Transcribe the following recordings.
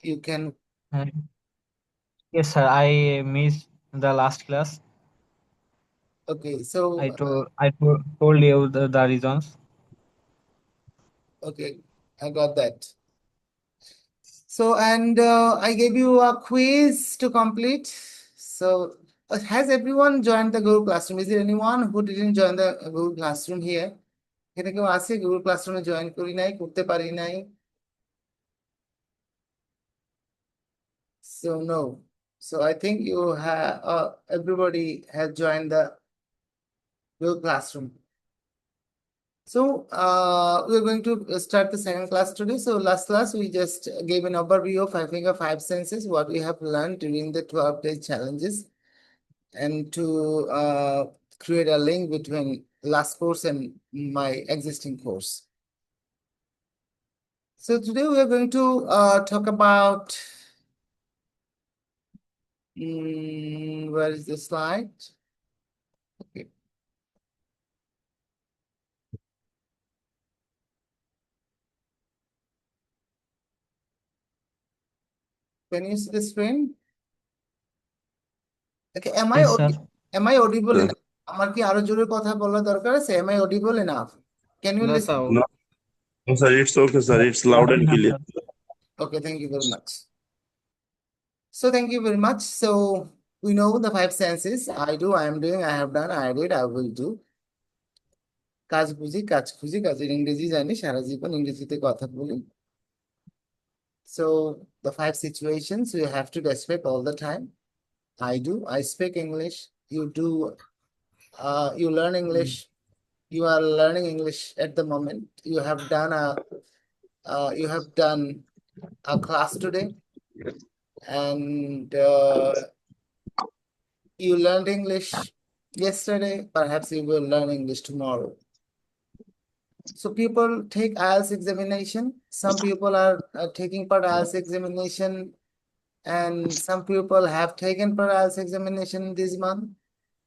you can. Uh, yes, sir. I missed the last class. Okay, so I told you the reasons. okay, I got that. So, and I gave you a quiz to complete. So, has everyone joined the Google Classroom? Is there anyone who didn't join the Google Classroom here? এখানে কেউ আছে Google ক্লাসরুমে join করি নাই, করতে পারি নাই? So no. So I think you have everybody has joined the Google Classroom. So we're going to start the second class today. So last class we just gave an overview of I think of 5 senses, what we have learned during the 12-day challenges, and to create a link between last course and my existing course. So today we are going to talk about where is the slide? Okay. Can you see the screen? Okay, Yes, sir. am I audible enough? আমার কি আরো জোরে কথা বলা দরকার আছে? Am I audible enough? Can you No, listen? sir. No, no, sir, it's okay, sir. It's loud Loud and enough, clear. sir. Okay, thank you very much. So thank you very much. So we know the 5 senses. I do, I am doing, I have done, I did, I will do. কাজ বুঝি, কাজ খুঁজি, কাজের ইংরেজি জানি, সারা জীবন ইংরেজিতে কথা বলি. So the 5 situations you have to describe all the time. I do, I speak English. You do, you learn English. You are learning English at the moment. You have done a class today, and you learned English yesterday. Perhaps you will learn English tomorrow. So people take IELTS examination. Some people are taking part IELTS examination, and some people have taken part IELTS examination this month,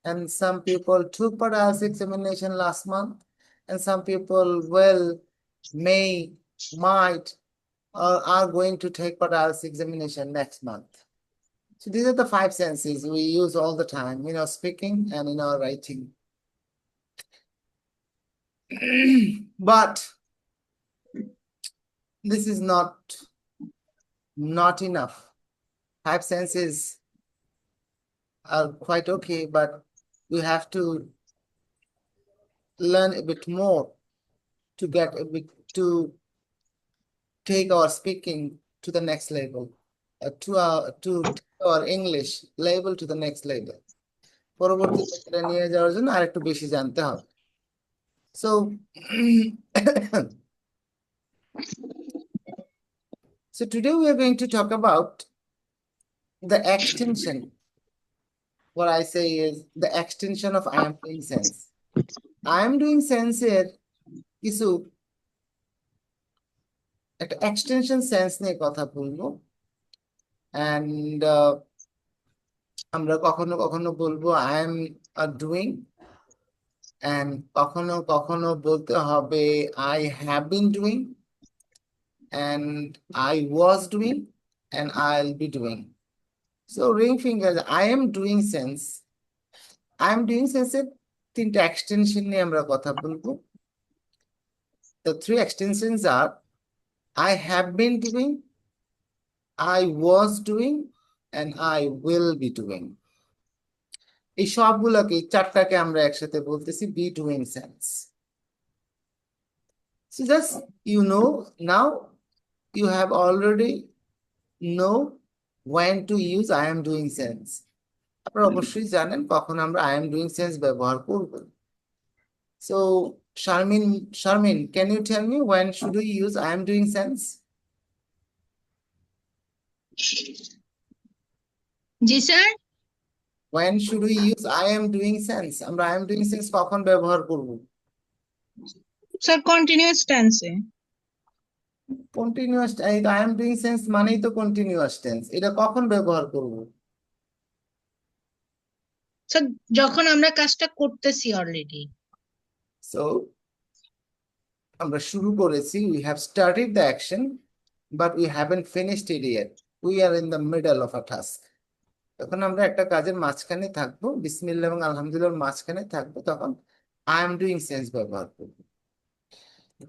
and some people took part IELTS examination last month, and some people might, or are going to take part IELTS examination next month. So these are the 5 senses we use all the time in our speaking and in our writing. But this is not enough. 5 senses are quite okay, but we have to learn a bit more to get a bit to take our speaking to the next level, to take our English level to the next level. পরবর্তীতে এটা নিয়ে যাওয়ার জন্য আরেকটু বেশি জানতে হবে. So so today we are going to talk about the extension. What I say is the extension of I am doing sense. I am doing sense এর কিছু একটা এক্সটেনশন সেন্স নিয়ে কথা বলবো, and আমরা কখনো কখনো বলবো I am doing, and কখনো কখনো বলতে হবে I have been doing, and I was doing, and I'll be doing. So ring fingers, I am doing sense. I am doing sense এর 3টা এক্সটেনশন নিয়ে আমরা কথা বলবো. The 3 extensions are I have been doing, I was doing, and I will be doing. এই সবগুলোকে 4টাকে আমরা একসাথে বলতেছি be doing sense. So just now you have already know when to use I am doing sense. আপনারা অবশ্যই জানেন কখন আমরা I am doing sense ব্যবহার করব. So Sharmin, can you tell me when should we use I am doing sense? G sir. When should we use I am doing sense? আমরা I am doing sense কখন ব্যবহার করব? Sir continuous টেন্সে। Continuous, I am doing sense মানেই তো continuous tense. এটা কখন ব্যবহার করব? স্যার যখন আমরা কাজটা করতেছি অলরেডি। So আমরা শুরু করেছি, we have started the action, but we haven't finished it yet. We are in the middle of a task. তখন আমরা একটা কাজের মাঝখানে থাকবো, বিসমিল্লাহ এবং আলহামদুলিল্লাহর মাঝখানে থাকবো, তখন I am doing sense ব্যবহার করবো।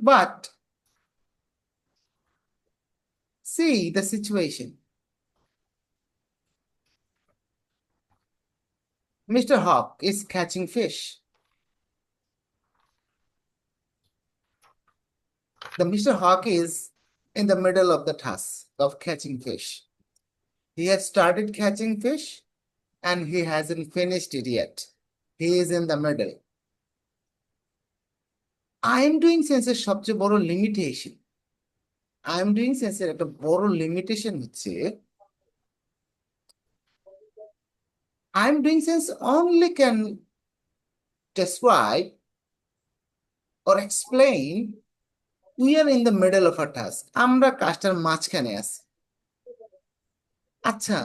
But see the situation. Mr. Hawk is catching fish. The Mr. Hawk is in the middle of the task of catching fish. He has started catching fish and he hasn't finished it yet. He is in the middle. I am doing sense এর সবচেয়ে বড় limitation, I am doing sense এর একটা বড় limitation হচ্ছে I am doing sense only can describe or explain we are in the middle of a task. আমরা কাজটার মাঝখানে আছি। আচ্ছা,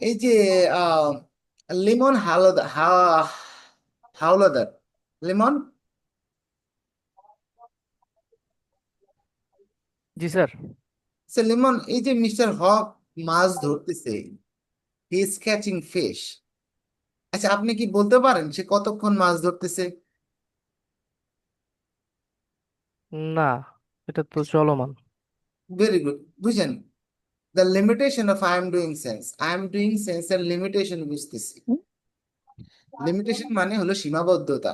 এই যে লিমন হাওলাদার, লিমন, জি স্যার। লিমন, এই যে মিস্টার হক মাছ ধরতেছে, হি ইজ ক্যাচিং ফিশ, আচ্ছা আপনি কি বলতে পারেন সে কতক্ষণ মাছ ধরতেছে? না, এটা তো চলমান। ভেরি গুড, বুঝেন the limitation of I am doing sense, I am doing sense এর লিমিটেশন বুঝতেছি। লিমিটেশন মানে হলো সীমাবদ্ধতা।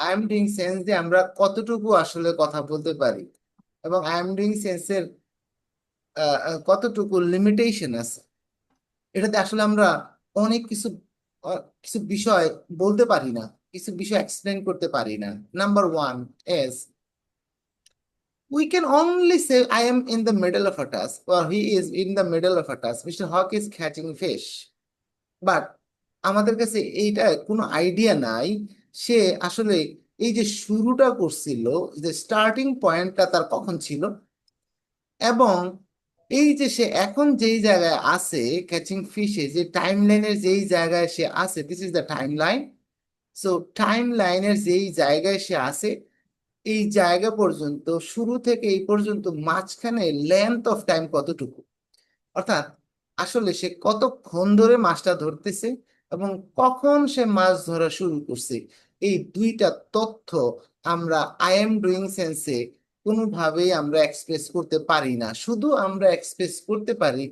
আই এম ডুইং সেন্স দিয়ে আমরা কতটুকু আসলে কথা বলতে পারি, এবং আই এম ডুইং সেন্সের কতটুকু লিমিটেশন আছে, এটাতে আসলে আমরা অনেক কিছু কিছু বিষয় বলতে পারি না, কিছু বিষয় এক্সপ্লেন করতে পারি না। Number one is we can only say I am in the middle of a task or he is in the middle of a task. Mr. Hawk is catching fish. But আমাদের কাছে এইটা কোনো idea নাই সে আসলে এই যে শুরুটা করছিল, যে স্টার্টিং পয়েন্টটা তার কখন ছিল, এবং এই যে সে এখন যেই জায়গায় আছে ক্যাচিং ফিশে, যে টাইম লাইনের যেই জায়গায় সে আছে, this is the time line. So time লাইনের যেই জায়গায় সে আছে, এই জায়গা পর্যন্ত, শুরু থেকে এই পর্যন্ত মাঝখানে লেন্থ অফ টাইম কতটুকু, অর্থাৎ আসলে সে কতক্ষণ ধরে মাছটা ধরতেছে এবং কখন সে মাছ ধরা শুরু করছে, এই দুইটা তথ্য আমরা আই এম ডুইং সেন্সে কোনোভাবেই আমরা এক্সপ্রেস করতে পারি না। শুধু আমরা এক্সপ্রেস করতে পারি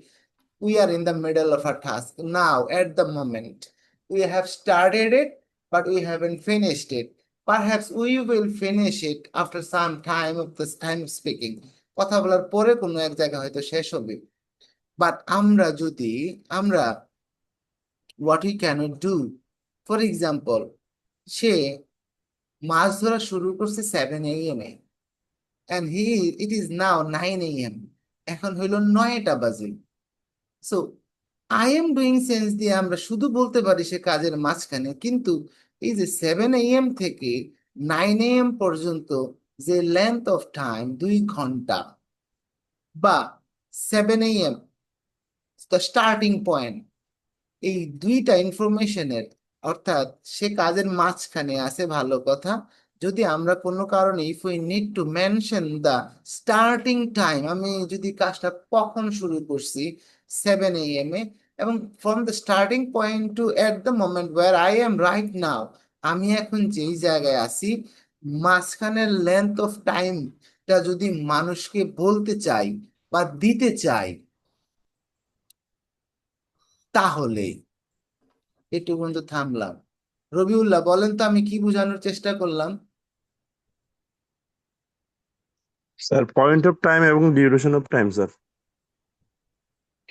we are in the middle of a task now at the moment. We have started it, but we haven't finished it. Perhaps we will finish it after some time of this time speaking. কথা বলার পরে কোনো এক জায়গায় হয়তো শেষ হবে। But আমরা what we cannot do, for example, সে মাছ ধরা শুরু করছে 7 AM A and it is now 9 AM, এখন হইল 9টা বাজে। So I am doing sense দিয়ে আমরা শুধু বলতে পারি সে কাজের মাঝখানে, কিন্তু এই যে 7 AM থেকে 9 AM পর্যন্ত যে লেন্থ অফ টাইম 2 ঘন্টা, বা 7 AM দ্য স্টার্টিং পয়েন্ট, এই দুইটা ইনফরমেশনের, অর্থাৎ সে কাজের মাঝখানে আছে ভালো কথা, যদি আমরা কোনো কারণে if we need to mention the starting time, আমি যদি কাজটা কখন শুরু করছি 7 AM এ, এবং from the starting point to at the moment where I am right now, আমি এখন যেই জায়গায় আছি, মাঝখানের লেন্থ অফ টাইমটা যদি মানুষকে বলতে চাই বা দিতে চাই, তাহলে একটু পর্যন্ত থামলাম। রবিউল্লাহ বলেন তো আমি কি বোঝানোর চেষ্টা করলাম? স্যার পয়েন্ট অফ টাইম এবং ডিউরেশন অফ টাইম স্যার।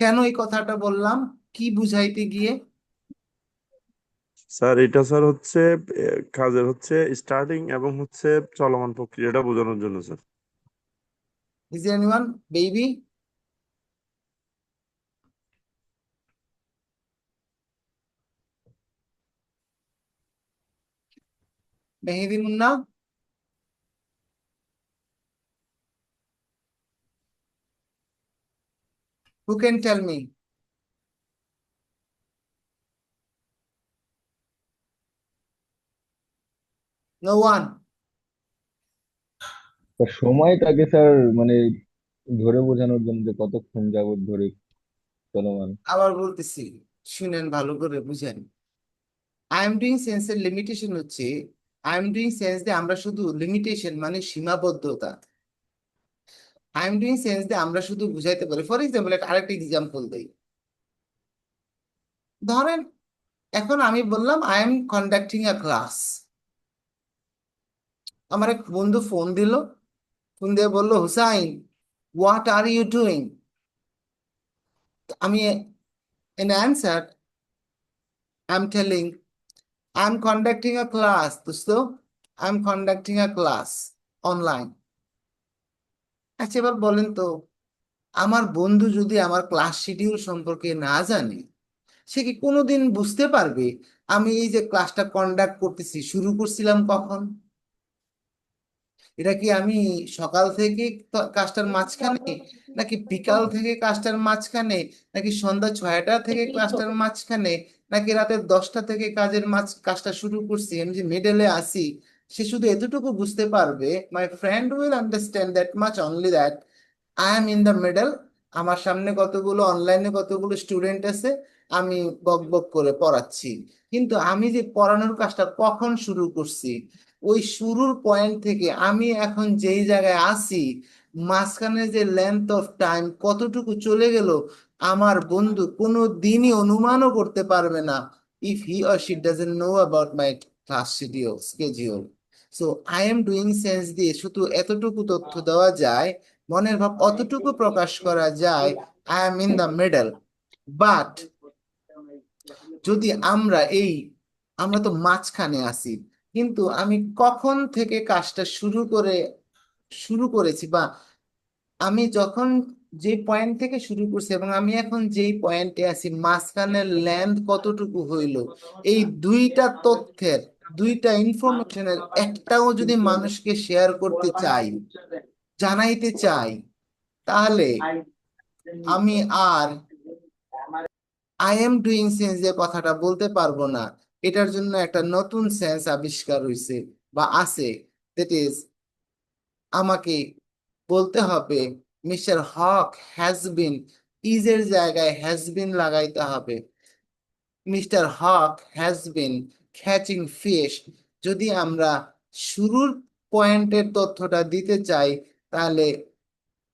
কেন এই কথাটা বললাম, কি বুঝাইতে গিয়ে? স্যার এটা স্যার হচ্ছে কাজের হচ্ছে স্টার্টিং এবং হচ্ছে চলমান প্রক্রিয়াটা বোঝানোর জন্য sir. Is anyone baby? Mehedi Munna? Who can tell me? No one. তা সময়টাকে স্যার মানে ধরে বোঝানোর জন্য যে কতক্ষণ যাবত ধরে চলমান। আবার বলতেছি, শুনেন ভালো করে বুঝেন। আই এম ডুইং সেন্সের লিমিটেশন হচ্ছে, আই এম ডুইং সেন্স দিয়ে আমরা শুধু লিমিটেশন মানে সীমাবদ্ধতা, আই এম ডুইং সেন্স দিয়ে আমরা শুধু বুঝাইতে পারি। ফর এক্সাম্পল, একটা আরেকটা এক্সাম্পল দেই। ধরেন এখন আমি বললাম I am conducting a class. আমার এক বন্ধু ফোন দিল, ফোন দিয়ে বললো, Hussain, what are you doing? আমি in answer I am telling I am conducting a class দোস্ত, I am conducting a class online. আচ্ছা এবার বলেন তো, আমার বন্ধু যদি আমার ক্লাস শিডিউল সম্পর্কে না জানে, সে কি কোনোদিন বুঝতে পারবে আমি এই যে ক্লাসটা কন্ডাক্ট করতেছি শুরু করছিলাম কখন? এটা কি আমি সকাল থেকে কাজটার মাঝখানে, নাকি বিকাল থেকে কাজটার মাঝখানে, নাকি সন্ধ্যা 6টা থেকে কাজটার মাঝখানে, নাকি রাতের 10টা থেকে কাজটা শুরু করছি? আমি যে মিডলে আছি, সে শুধু এতটুকু বুঝতে পারবে, my friend will understand that much only, that I am in the middle. আমার সামনে কতগুলো অনলাইনে কতগুলো স্টুডেন্ট আছে, আমি বক বক করে পড়াচ্ছি, কিন্তু আমি যে পড়ানোর কাজটা কখন শুরু করছি, ওই শুরুর পয়েন্ট থেকে আমি এখন যেই জায়গায় আছি, মাঝখানে যে লেন্থ অফ টাইম কতটুকু চলে গেল, আমার বন্ধু কোনো দিনই অনুমানও করতে পারবে না, if he or she doesn't know about my class schedule. So I am doing sense দিয়ে শুধু এতটুকু তথ্য দেওয়া যায়, মনের ভাব অতটুকু প্রকাশ করা যায়, I am in the middle. But যদি আমরা তো মাঝখানে আছি, কিন্তু আমি কখন থেকে কাজটা শুরু করেছি, বা আমি যখন যে পয়েন্ট থেকে শুরু করছি এবং আমি এখন যেই পয়েন্টে আছি, মাঝখানের লেন্থ কতটুকু হইল, এই দুইটা তথ্যের, দুইটা ইনফরমেশনের একটাও যদি মানুষকে শেয়ার করতে চাই, জানাইতে চাই, তাহলে আমি আর আই এম ডুইং সেন্স যে কথাটা বলতে পারবো না। এটার জন্য একটা নতুন সেন্স আবিষ্কার হয়েছে বা আছে, দ্যাট ইজ, আমাকে বলতে হবে মিস্টার হক হ্যাজ বিন, ইজের জায়গায় হ্যাজ বিন লাগাইতে হবে। Mister Haque has been catching fish. যদি আমরা শুরুর পয়েন্টের তথ্যটা দিতে চাই, তাহলে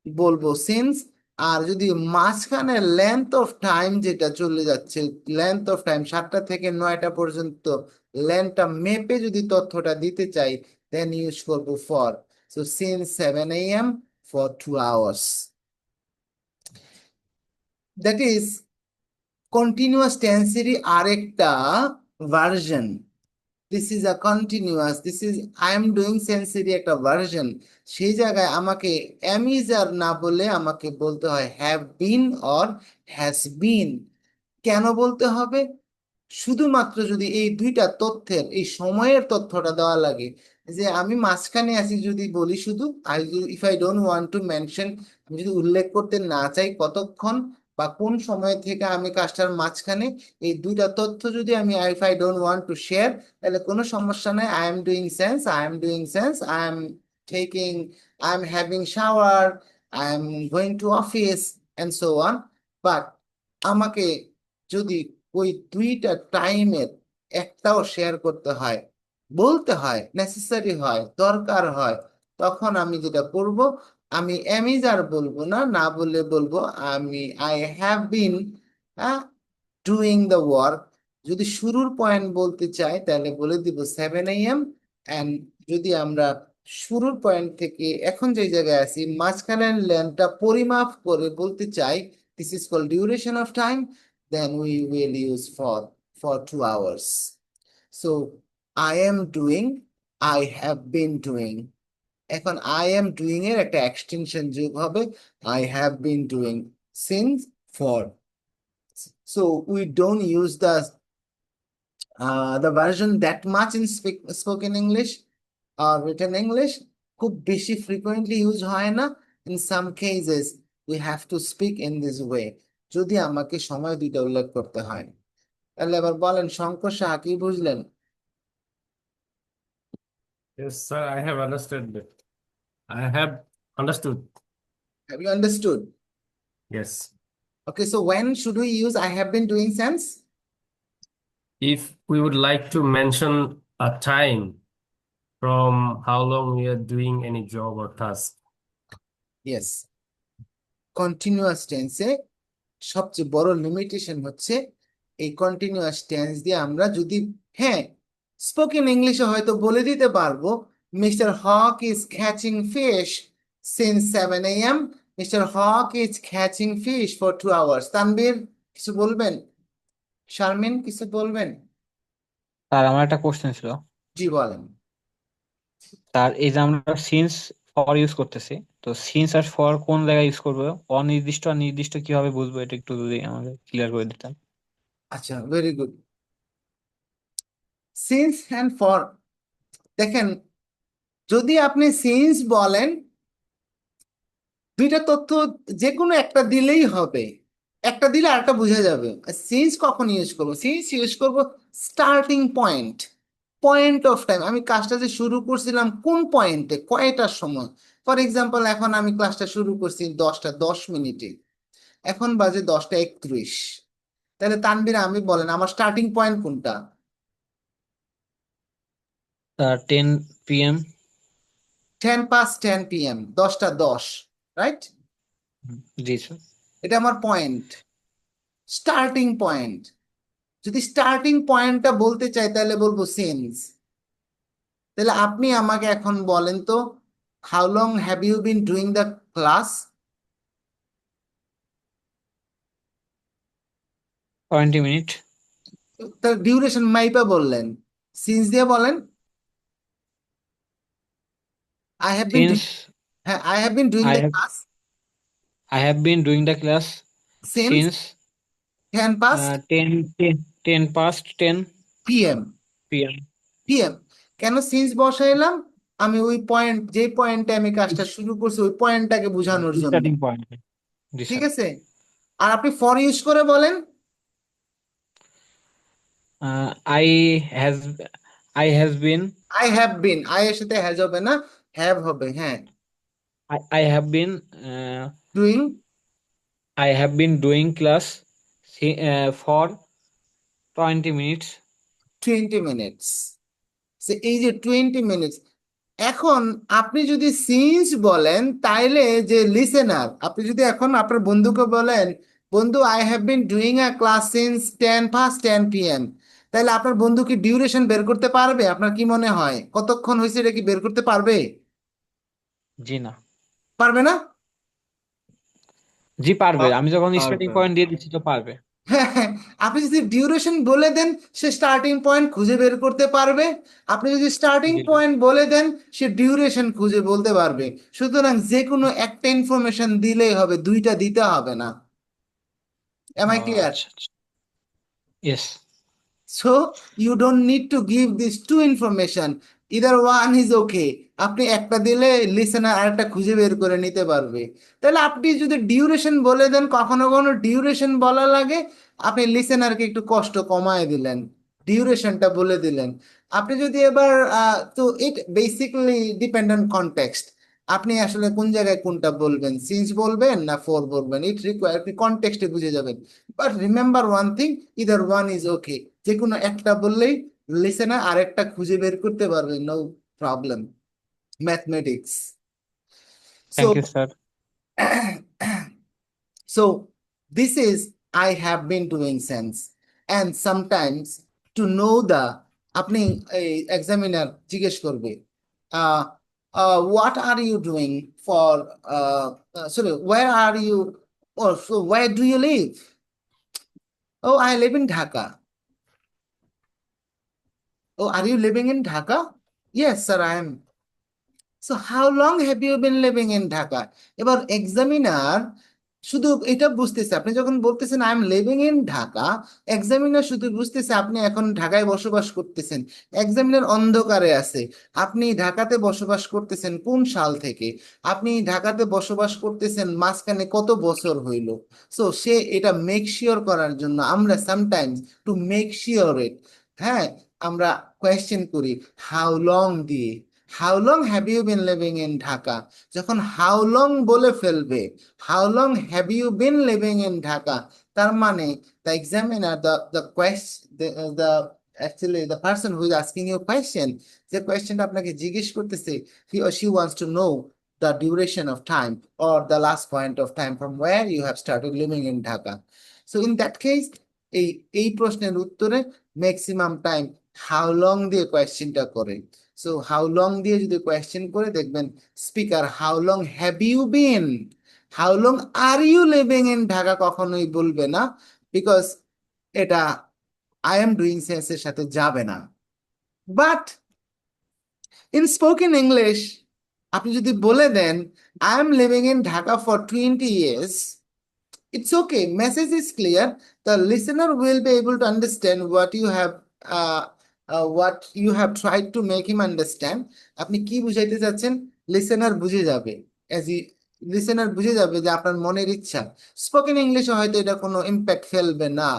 বলবো সিন্স। আর যদি মাঝখানে লেন্থ অফ টাইম যেটা চলে যাচ্ছে, লেন্থ অফ টাইম 7টা থেকে 9টা পর্যন্ত লেন্থটা মেপে যদি তথ্যটা দিতে চাই, দেন ইউজ করবো for. So since 7 AM for 2 hours. That is continuous টেন্সেরই আরেকটা version. This is I am doing সেন্সেরই একটা ভার্সন। সেই জায়গায় আমাকে এম ইজ আর না বলে আমাকে বলতে হয় have been or has been. কেন বলতে হবে? শুধুমাত্র যদি এই দুইটা তথ্যের, এই সময়ের তথ্যটা দেওয়া লাগে, যে আমি মাঝখানে আছি যদি বলি শুধু, if I don't want two mention, আমি যদি উল্লেখ করতে না চাই কতক্ষণ বা কোন সময় থেকে আমি কাজটার মাঝখানে, এই দুইটা তথ্য যদি আমি, if I don't want to share, তাহলে কোনো সমস্যা নাই, I am doing sense, I am doing sense, I am taking, I am having shower, I am going to office and so on. But আমাকে যদি ওই দুইটা টাইমের একটাও শেয়ার করতে হয়, বলতে হয়, নেসেসারি হয়, দরকার হয়, তখন আমি যেটা করব, আমি এমিজ আর বলবো না, না বলে বলবো আমি I have been doing the work. যদি শুরুর পয়েন্ট বলতে চাই তাহলে বলে দিব 7 AM। অ্যান্ড যদি আমরা শুরুর পয়েন্ট থেকে এখন যে জায়গায় আছি মাঝখানের লেন্থটা পরিমাপ করে বলতে চাই, this is called duration of time, then we will use for 2 hours. So I am doing, I have been doing। এখন I am doing এর একটা এক্সটেনশন যোগ হবে, I have been doing since for। So we don't use the version that much in spoken English or written English, খুব বেশি frequently use হয় না। In some cases we have to speak in this way, যদি আমাকে সময় দুইটা উল্লেখ করতে হয়। তাহলে এবার বলেন শঙ্কর সাহা কি বুঝলেন? Yes, sir, I have understood that. I have understood. Have you understood? Yes. Okay, so when should we use I have been doing sense? If we would like to mention a time from how long we are doing any job or task. Yes. Continuous টেন্সে সবচেয়ে বড় limitation হচ্ছে এই continuous tense দিয়ে আমরা যদি হ্যাঁ spoken ইংলিশে হয়তো বলে দিতে পারবো mister Haque is catching fish since 7 a.m. Mister Haque is catching fish for 2 hours. Tanvir কিছু বলবেন? শারমিন কিছু বলবেন? স্যার আমার একটা কোশ্চেন ছিল। জি বলেন। স্যার এই যে আমরা সিন্স ফর ইউজ করতেছি, তো সিন্স আর ফর কোন জায়গায় ইউজ করবো, অনির্দিষ্ট আর নির্দিষ্ট কিভাবে বুঝবো, এটা একটু যদি আমাকে ক্লিয়ার করে দিতেন। আচ্ছা, very good. Since and for, দেখেন যদি আপনি সিন্স বলেন দুইটা তথ্য যে কোনো একটা দিলেই হবে, একটা দিলে আরেকটা বোঝা যাবে। সিন্স কখন ইউজ করবো? সিন্স ইউজ করবো starting point, point of time. আমি কাজটা যে শুরু করছিলাম কোন পয়েন্টে, কয়টার সময়। ফর এক্সাম্পল এখন আমি ক্লাসটা শুরু করছি 10টা 10 মিনিটে, এখন বাজে 10টা 31। তাহলে তানবীর আমি বলেন আমার স্টার্টিং পয়েন্ট কোনটা? Sir 10 PM। 10 past 10 p.m. 10টা 10, রাইট? জি স্যার। এটা আমার পয়েন্ট, স্টার্টিং পয়েন্ট। যদি স্টার্টিং পয়েন্টটা বলতে চাই তাহলে বলবো সিন্স। তাহলে আপনি আমাকে এখন বলেন তো, how long have you been doing the class? 20 minute. তার ডিউরেশন মাইপা বললেন, সিন্স দিয়ে বলেন। আই হ্যাভ বিন, সিন্স হ্যাঁ I have been doing I the have class I have been doing the class since since 10 past 10 past 10 p.m. PM. p.m. কেন since বসাইলাম? আমি ওই point, যে পয়েন্টে আমি কাজটা শুরু করছি ওই পয়েন্টটাকে বোঝানোর জন্য, স্টার্টিং পয়েন্ট। জি ঠিক স্যার। আছে? আর আপনি ফর ইউজ করে বলেন। I has I has been I have bin, I এর সাথে হ্যাজ হবে না, হ্যাভ হবে। হ্যাঁ, I have been doing I have been doing class for 20 minutes. 20 minutes. এই যে 20 মিনিটস, এখন আপনি যদি সিন্স বলেন তাইলে যে লিসেনার, আপনি যদি এখন আপনার বন্ধুকে বলেন বন্ধু I have been doing a class since 10 past 10 p.m. তাহলে আপনার বন্ধু কি ডিউরেশন বের করতে পারবে? আপনার কি মনে হয় কতক্ষণ হয়েছে এটা কি বের করতে পারবে? জি না। পারবে না? জি পারবে, আমি যখন পারবে। স্টার্টিং পয়েন্ট দিয়ে দিচ্ছি তো পারবে। হ্যাঁ, আপনি যদি ডিউরেশন বলে দেন সে স্টার্টিং পয়েন্ট খুঁজে বের করতে পারবে। আপনি যদি স্টার্টিং জি। পয়েন্ট বলে দেন সে ডিউরেশন খুঁজে বলতে পারবে। সুতরাং যে কোনো একটা ইনফরমেশন দিলেই হবে, দুইটা দিতে হবে না। Am I clear? আচ্ছা আচ্ছা। Yes. So you don't need to give these two information. Either one is okay. আপনি একটা দিলে লিসেনার আরেকটা খুঁজে বের করে নিতে পারবে। তাহলে আপনি যদি ডিউরেশন বলে দেন, কখনো কখনো ডিউরেশন বলা লাগে, আপনি লিসেনারকে একটু কষ্ট কমায় দিলেন, ডিউরেশনটা বলে দিলেন। আপনি যদি এবার তো ইট বেসিক্যালি ডিপেন্ড অন কনটেক্সট, আপনি আসলে কোন জায়গায় কোনটা বলবেন, সিন্স বলবেন না ফর বলবেন, ইট রিকোয়ার আপনি কনটেক্সটে বুঝে যাবেন। But remember one thing, either one is okay. যে কোনো একটা বললেই লিসেনার আরেকটা খুঁজে বের করতে পারবে, no problem. Mathematics. So thank you sir. so this is I have been doing sense. And sometimes to know the, আপনি এক্সামিনার জিজ্ঞেস করবে what are you doing for sorry where are you, or so where do you live? Oh, I live in Dhaka. Oh, are you living in Dhaka? Yes, sir, I am. So how long have you been living in Dhaka? এবার examiner শুধু এটা বুঝতেছে, আপনি যখন বলতেছেন I am living in Dhaka, examiner শুধু বুঝতেছে আপনি এখন ঢাকায় বসবাস করতেছেন। এক্সামিনার অন্ধকারে আছে, আপনি ঢাকাতে বসবাস করতেছেন কোন সাল থেকে, আপনি ঢাকাতে বসবাস করতেছেন মাঝখানে কত বছর হইল। সো সে এটা মেক শিওর করার জন্য আমরা sometimes to make sure it, হ্যাঁ আমরা কোয়েশ্চেন করি হাউ লং দিয়ে। How long have you been living in Dhaka, যখন হাউ লং বলে ফেলবে, how long have you been living in Dhaka, তার মানে the examiner, the question, the actually the person who is asking you question, যে কোয়েশ্চেনটা আপনাকে জিজ্ঞেস করতেছে, he or she wants to know the duration of time or the last point of time from where you have started living in Dhaka. So in that case, এই প্রশ্নের উত্তরে maximum time how long দিয়ে কোয়েশ্চেনটা করে। So how long দিয়ে যদি question করে, দেখবেন speaker how long have you been, how long are you living in Dhaka কখনোই বলবে না, বিকজ এটা আই এম ডুইং সেন্সের সাথে যাবে না। বাট ইন স্পোকেন ইংলিশ আপনি যদি বলে দেন I am living in Dhaka for 20 years, it's okay, message is clear, the listener will be able to understand what you have tried to make him understand. আপনি কি বুঝাইতে চাচ্ছেন, লিসেনার বুঝে যাবে, লিসেনার বুঝে যাবে যে আপনার মনের ইচ্ছা। স্পোকেন ইংলিশে হয়তো এটা কোনো ইম্প্যাক্ট ফেলবে না,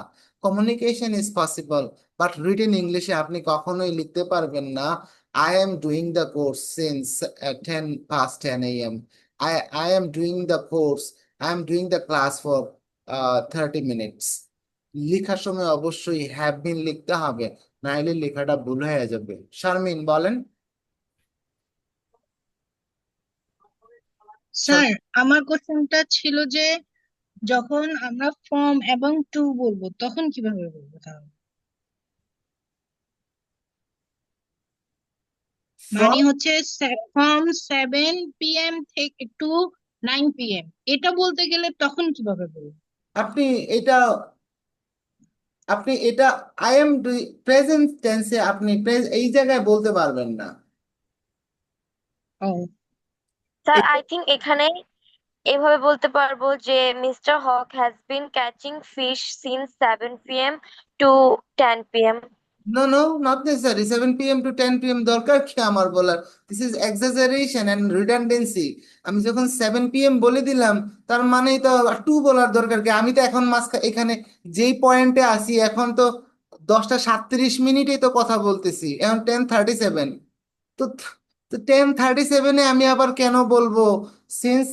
communication is possible, but written ইংলিশে আপনি কখনোই লিখতে পারবেন না I am doing the course since 10 past 10 a.m. I am doing the course, I am doing the class for 30 minutes. লেখার সময় অবশ্যই হ্যাভ বিন লিখতে হবে, নাইলে লেখাটা ভুল হয়ে যাবে। শারমিন বলেন। স্যার, আমার কোশ্চেনটা ছিল যে যখন আমরা ফ্রম এবং টু বলবো তখন কিভাবে বলবো তাহলে? মানে হচ্ছে ফ্রম 7 PM থেকে টু 9 PM, এটা বলতে গেলে তখন কিভাবে বলবো? আপনি এটা আপনি এটা আই এম প্রেজেন্ট টেন্সে আপনি এই জায়গায় বলতে পারবেন না। ও স্যার আই থিঙ্ক এখানে এভাবে বলতে পারবো যে mister Haque has been catching fish since 7 PM to 10 PM। No, no, not necessary. 7 p.m. to 10 p.m. দরকার কি আমার বলার? This is exaggeration and redundancy. আমি যখন 7 p.m. বলে দিলাম, তার মানেই তো 2 বলার দরকার কি? আমি তো এখন এখানে যেই পয়েন্টে আসি, এখন তো 10:37 তো কথা বলতেছি, এখন 10:37। তো 10:37-এ আমি আবার কেন বলবো since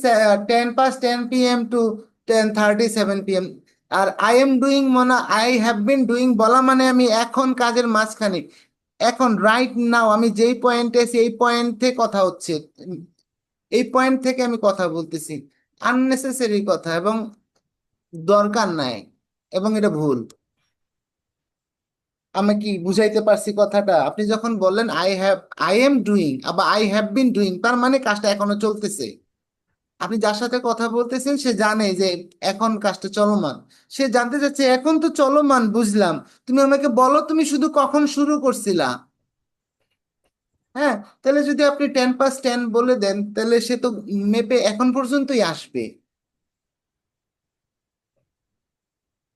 10 past 10 p.m. to 10:37 p.m.? আর আই এম ডুইং মানে আই হ্যাভ বিন ডুইং বলা মানে আমি এখন কাজের মাঝখানে, এখন রাইট নাও আমি যেই পয়েন্টে আছি এই পয়েন্ট থেকে কথা হচ্ছে, এই পয়েন্ট থেকে আমি কথা বলতেছি। আননেসেসারি কথা এবং দরকার নাই, এবং এটা ভুল। আমি কি বুঝাইতে পারছি কথাটা? আপনি যখন বললেন আই এম ডুইং আবার আই হ্যাভ বিন ডুইং, তার মানে কাজটা এখনো চলতেছে। আপনি যার সাথে কথা বলতেছেন সে জানে যে এখন কাজটা চলমান, সে জানতে চাচ্ছে এখন তো চলমান, বুঝলাম, তুমি আমাকে বলো তুমি শুধু কখন শুরু করছিলা। হ্যাঁ, তাহলে যদি আপনি 10 past 10 বলে দেন, তাহলে সে তো মেপে এখন পর্যন্তই আসবে।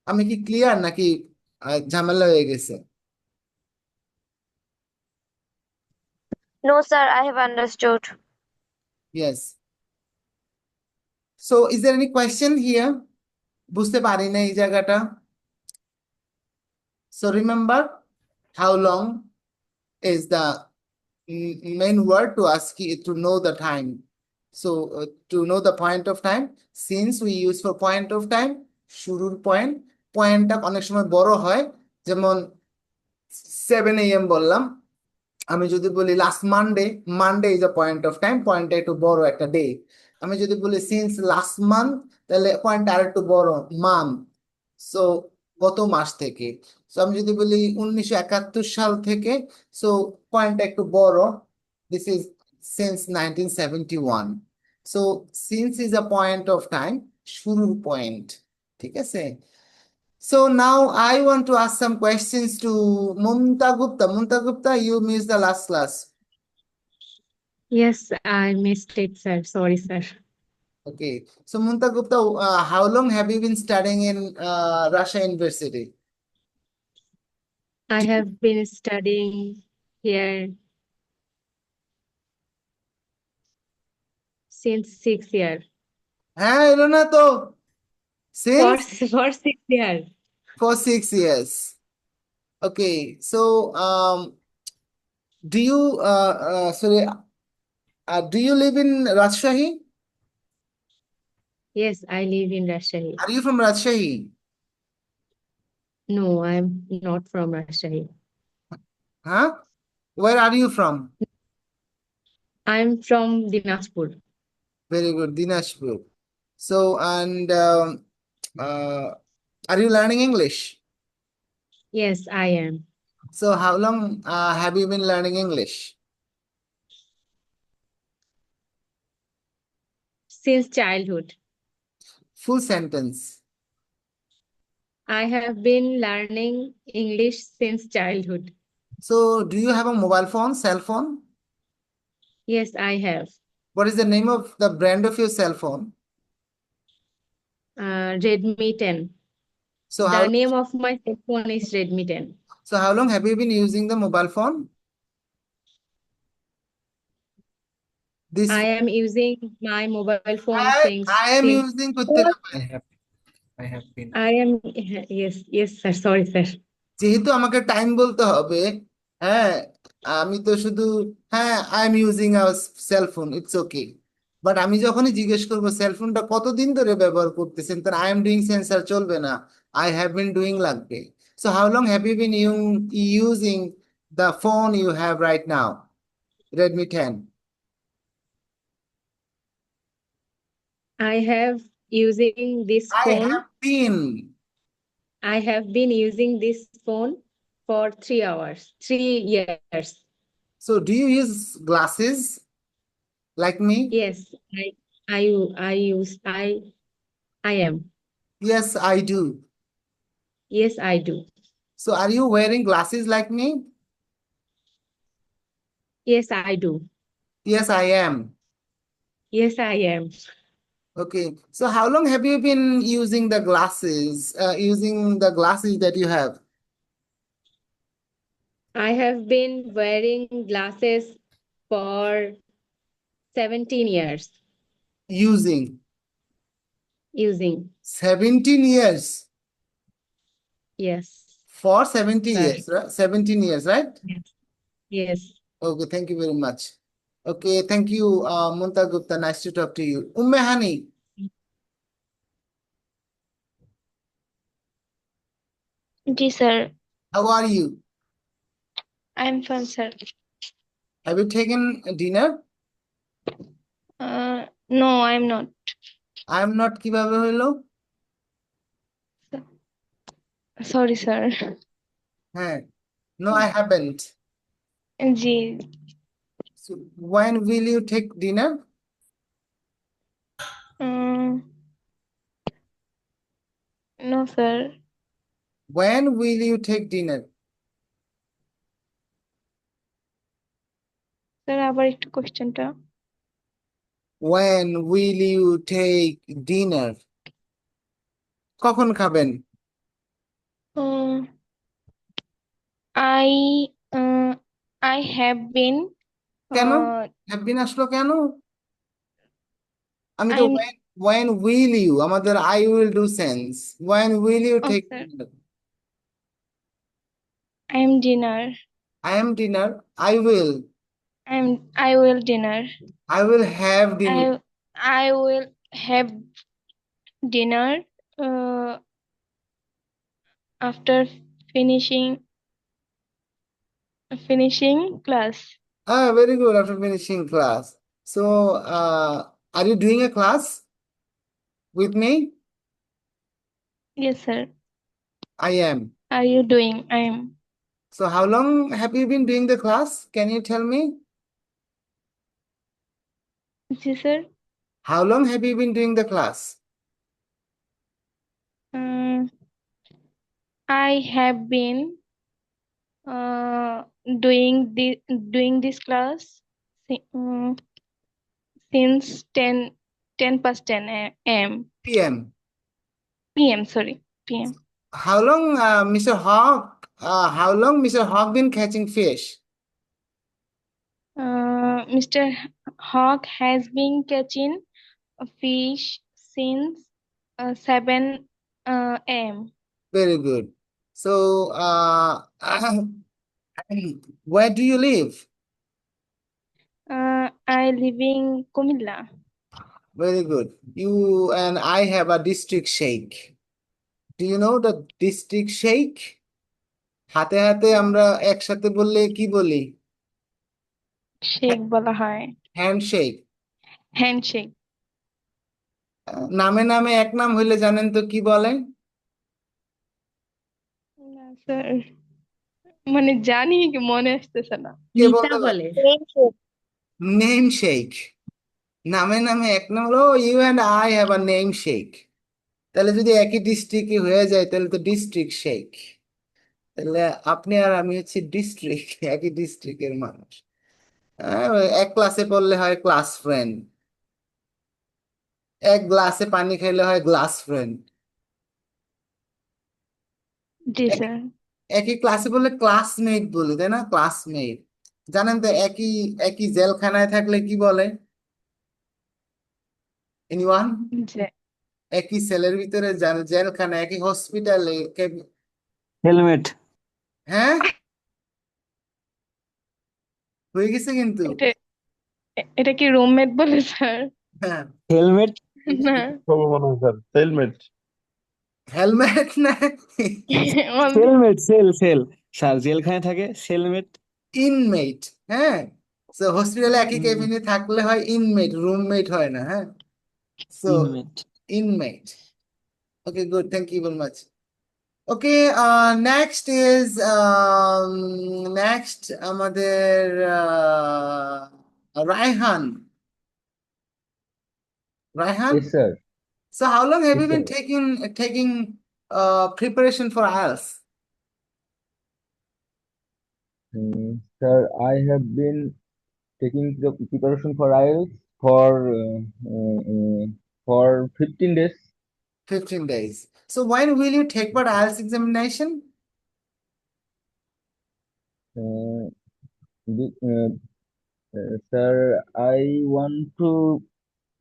আমি কি ক্লিয়ার নাকি ঝামেলা হয়ে গেছে? No sir, I have understood. Yes. So is there any question here? বুঝতে পারি না এই জায়গাটা। So remember, how long is the main word to ask you to know the time. So to know the point of time, since we use for point of time, শুরুর point, পয়েন্টটা অনেক সময় বড় হয়, যেমন 7 a.m. বললাম, আমি যদি বলি last Monday, Monday is a point of time, পয়েন্টটা একটু বড় একটা ডে। আমি যদি বলি সিন্স লাস্ট মান্থ, তাহলে পয়েন্টটা আর একটু বড়, মান্থ, সো গত মাস থেকে। সো আমি যদি বলি 1971 সাল থেকে, সো পয়েন্টটা একটু বড়, this is since 1971। So since is a point of time, শুরুর পয়েন্ট, ঠিক আছে? So now I want to ask some questions to Mumta Gupta. Mumta Gupta, you missed the last class. Yes, I missed it, sir. Sorry, sir. Okay. So Mumta Gupta, how long have you been studying in Russia University? I have been studying here since 6 years. হ্যাঁ, এলো না তো। For Since for 6 years. for 6 years. Okay. So do you sorry, Do you live in Rajshahi? Yes, I live in Rajshahi. Are you from Rajshahi? No, I'm not from Rajshahi. Huh? Where are you from? I'm from Dinajpur. Very good, Dinashpur. So, and are you learning English? Yes, I am. So, how long have you been learning English? Since childhood, Full sentence. I have been learning English since childhood. So, do you have a mobile phone, cell phone? Yes, I have. What is the name of the brand of your cell phone? Redmi 10. So, The how name of my cell phone is Redmi 10. long have you been using the mobile phone? This I am using my mobile phone I am since using করতে I have been. I am yes sir, sorry sir. যেহেতু আমাকে time বলতে হবে, হ্যাঁ, আমি তো শুধু হ্যাঁ I am using a cell phone, it's okay. But আমি যখনই জিজ্ঞেস করবো সেল ফোনটা কতদিন ধরে ব্যবহার করতেছেন, তার আই এম ডুইং সেন্সার চলবে না, আই হ্যাভ বিন ডুইং লাগবে। So how long have you been using the phone you have right now, Redmi 10? I have using this I phone. have been. I have been using this phone for 3 years. So do you use glasses like me? Yes, I am. Yes, I do. Yes, I do. So are you wearing glasses like me? Yes, I do. Yes, I am. Yes, I am. Okay. So how long have you been using the glasses, that you have? I have been wearing glasses for 17 years Using using. 17 years. Yes. For 70 Sir. years, right? 17 years, right? Yes. Okay, thank you very much. Okay, thank you, Munta Gupta. Nice to talk to you. Hani, Ji sir, how are you? I'm fine sir. Have you taken dinner? No, I'm not. I am not কিভাবে হইলো? Sorry sir. হ্যাঁ. No, I haven't. Ji, So when will you take dinner? no sir. When will you take dinner? Sir, আবার একটু কোশ্চেনটা। When will you take dinner? কখন খাবেন? I I have been কেন? uh, Have been আসলো কেন? আমি তো I'm when will you, আমাদের I will do sense. When will you oh take sir, dinner? I'm dinner. I am dinner. I will. I will dinner. I will have dinner. I will have dinner after finishing class. Ah, very good. After finishing class. So, are you doing a class with me? Yes sir. I am. Are you doing? I am. So, how long have you been doing the class? Can you tell me? Yes sir. How long have you been doing the class? I have been doing this class since 10 past 10 a.m. PM. PM, sorry, PM. How long, Mr. Hawk? How long Mr. Hawk been catching fish? Mr. Hawk has been catching a fish since 7 a.m. Very good. So, where do you live? I live in Kumilla. Very good. You and I have a district shake. Do you know the district shake? হাতে হাতে আমরা একসাথে বললে কি বলি? Shake বলা হয় handshake. Handshake. নামে নামে এক নাম হইলে জানেন তো কি বলে? না স্যার, মানে জানি কি মনে আসতেছে না। কে মিতা বলতে পারে? বলে নেম শেক। নামে নামে এক নাম হলো you and I have a namesake. তাহলে যদি একই ডিস্ট্রিক্টে হয়ে যায় তাহলে তো ডিস্ট্রিক্ট শেক। তাহলে আপনি আর আমি হচ্ছে ডিস্ট্রিক্ট, একই ডিস্ট্রিক্টের মানুষ। এক ক্লাসে পড়লে হয় ক্লাস ফ্রেন্ড, এক গ্লাসে পানি খাইলে হয় গ্লাস ফ্রেন্ড। জি স্যার। একই ক্লাসে বললে ক্লাসমেট বলি, তাই না? ক্লাসমেট। জানেন তো একই একই জেলখানায় থাকলে কি বলে? এনিওয়ান? যে একই সেলের ভিতরে জেলখানা, একই হসপিটালে হেলমেট। হ্যাঁ, হয়ে গেছে কিন্তু। এটা এটা কি রুমমেট বলে স্যার? হ্যাঁ, হেলমেট। না, মনে হয় স্যার হেলমেট। হেলমেট না, সেলমেট, সেল স্যার জেলখানায় থাকে সেলমেট। ইনমেট। হ্যাঁ, সো হসপিটালে একই হুম, কেবিনে থাকলে হয় ইনমেট, রুমমেট হয় না। হ্যাঁ, so inmate. inmate. Okay, good. Thank you very much. Okay, next is next আমাদের Raihan. Raihan, Yes, sir. so how long have Yes, you been sir. taking preparation for IELTS? Sir, I have been taking the preparation for IELTS for 15 days. 15 days. So when will you take part IELTS examination? Uh, Sir, I want to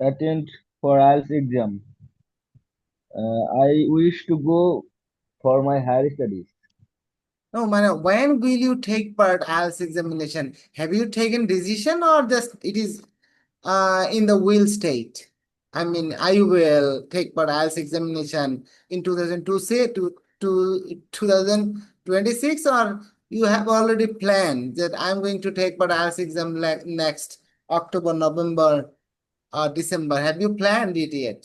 attend for IELTS exam. I wish to go for my higher studies. No, man, when will you take part IELTS examination? Have you taken decision or just it is in the will state? I mean, I will take part IELTS examination in 2002, say to 2026, or you have already planned that I'm going to take part IELTS exam like next October, November, or December. Have you planned it yet?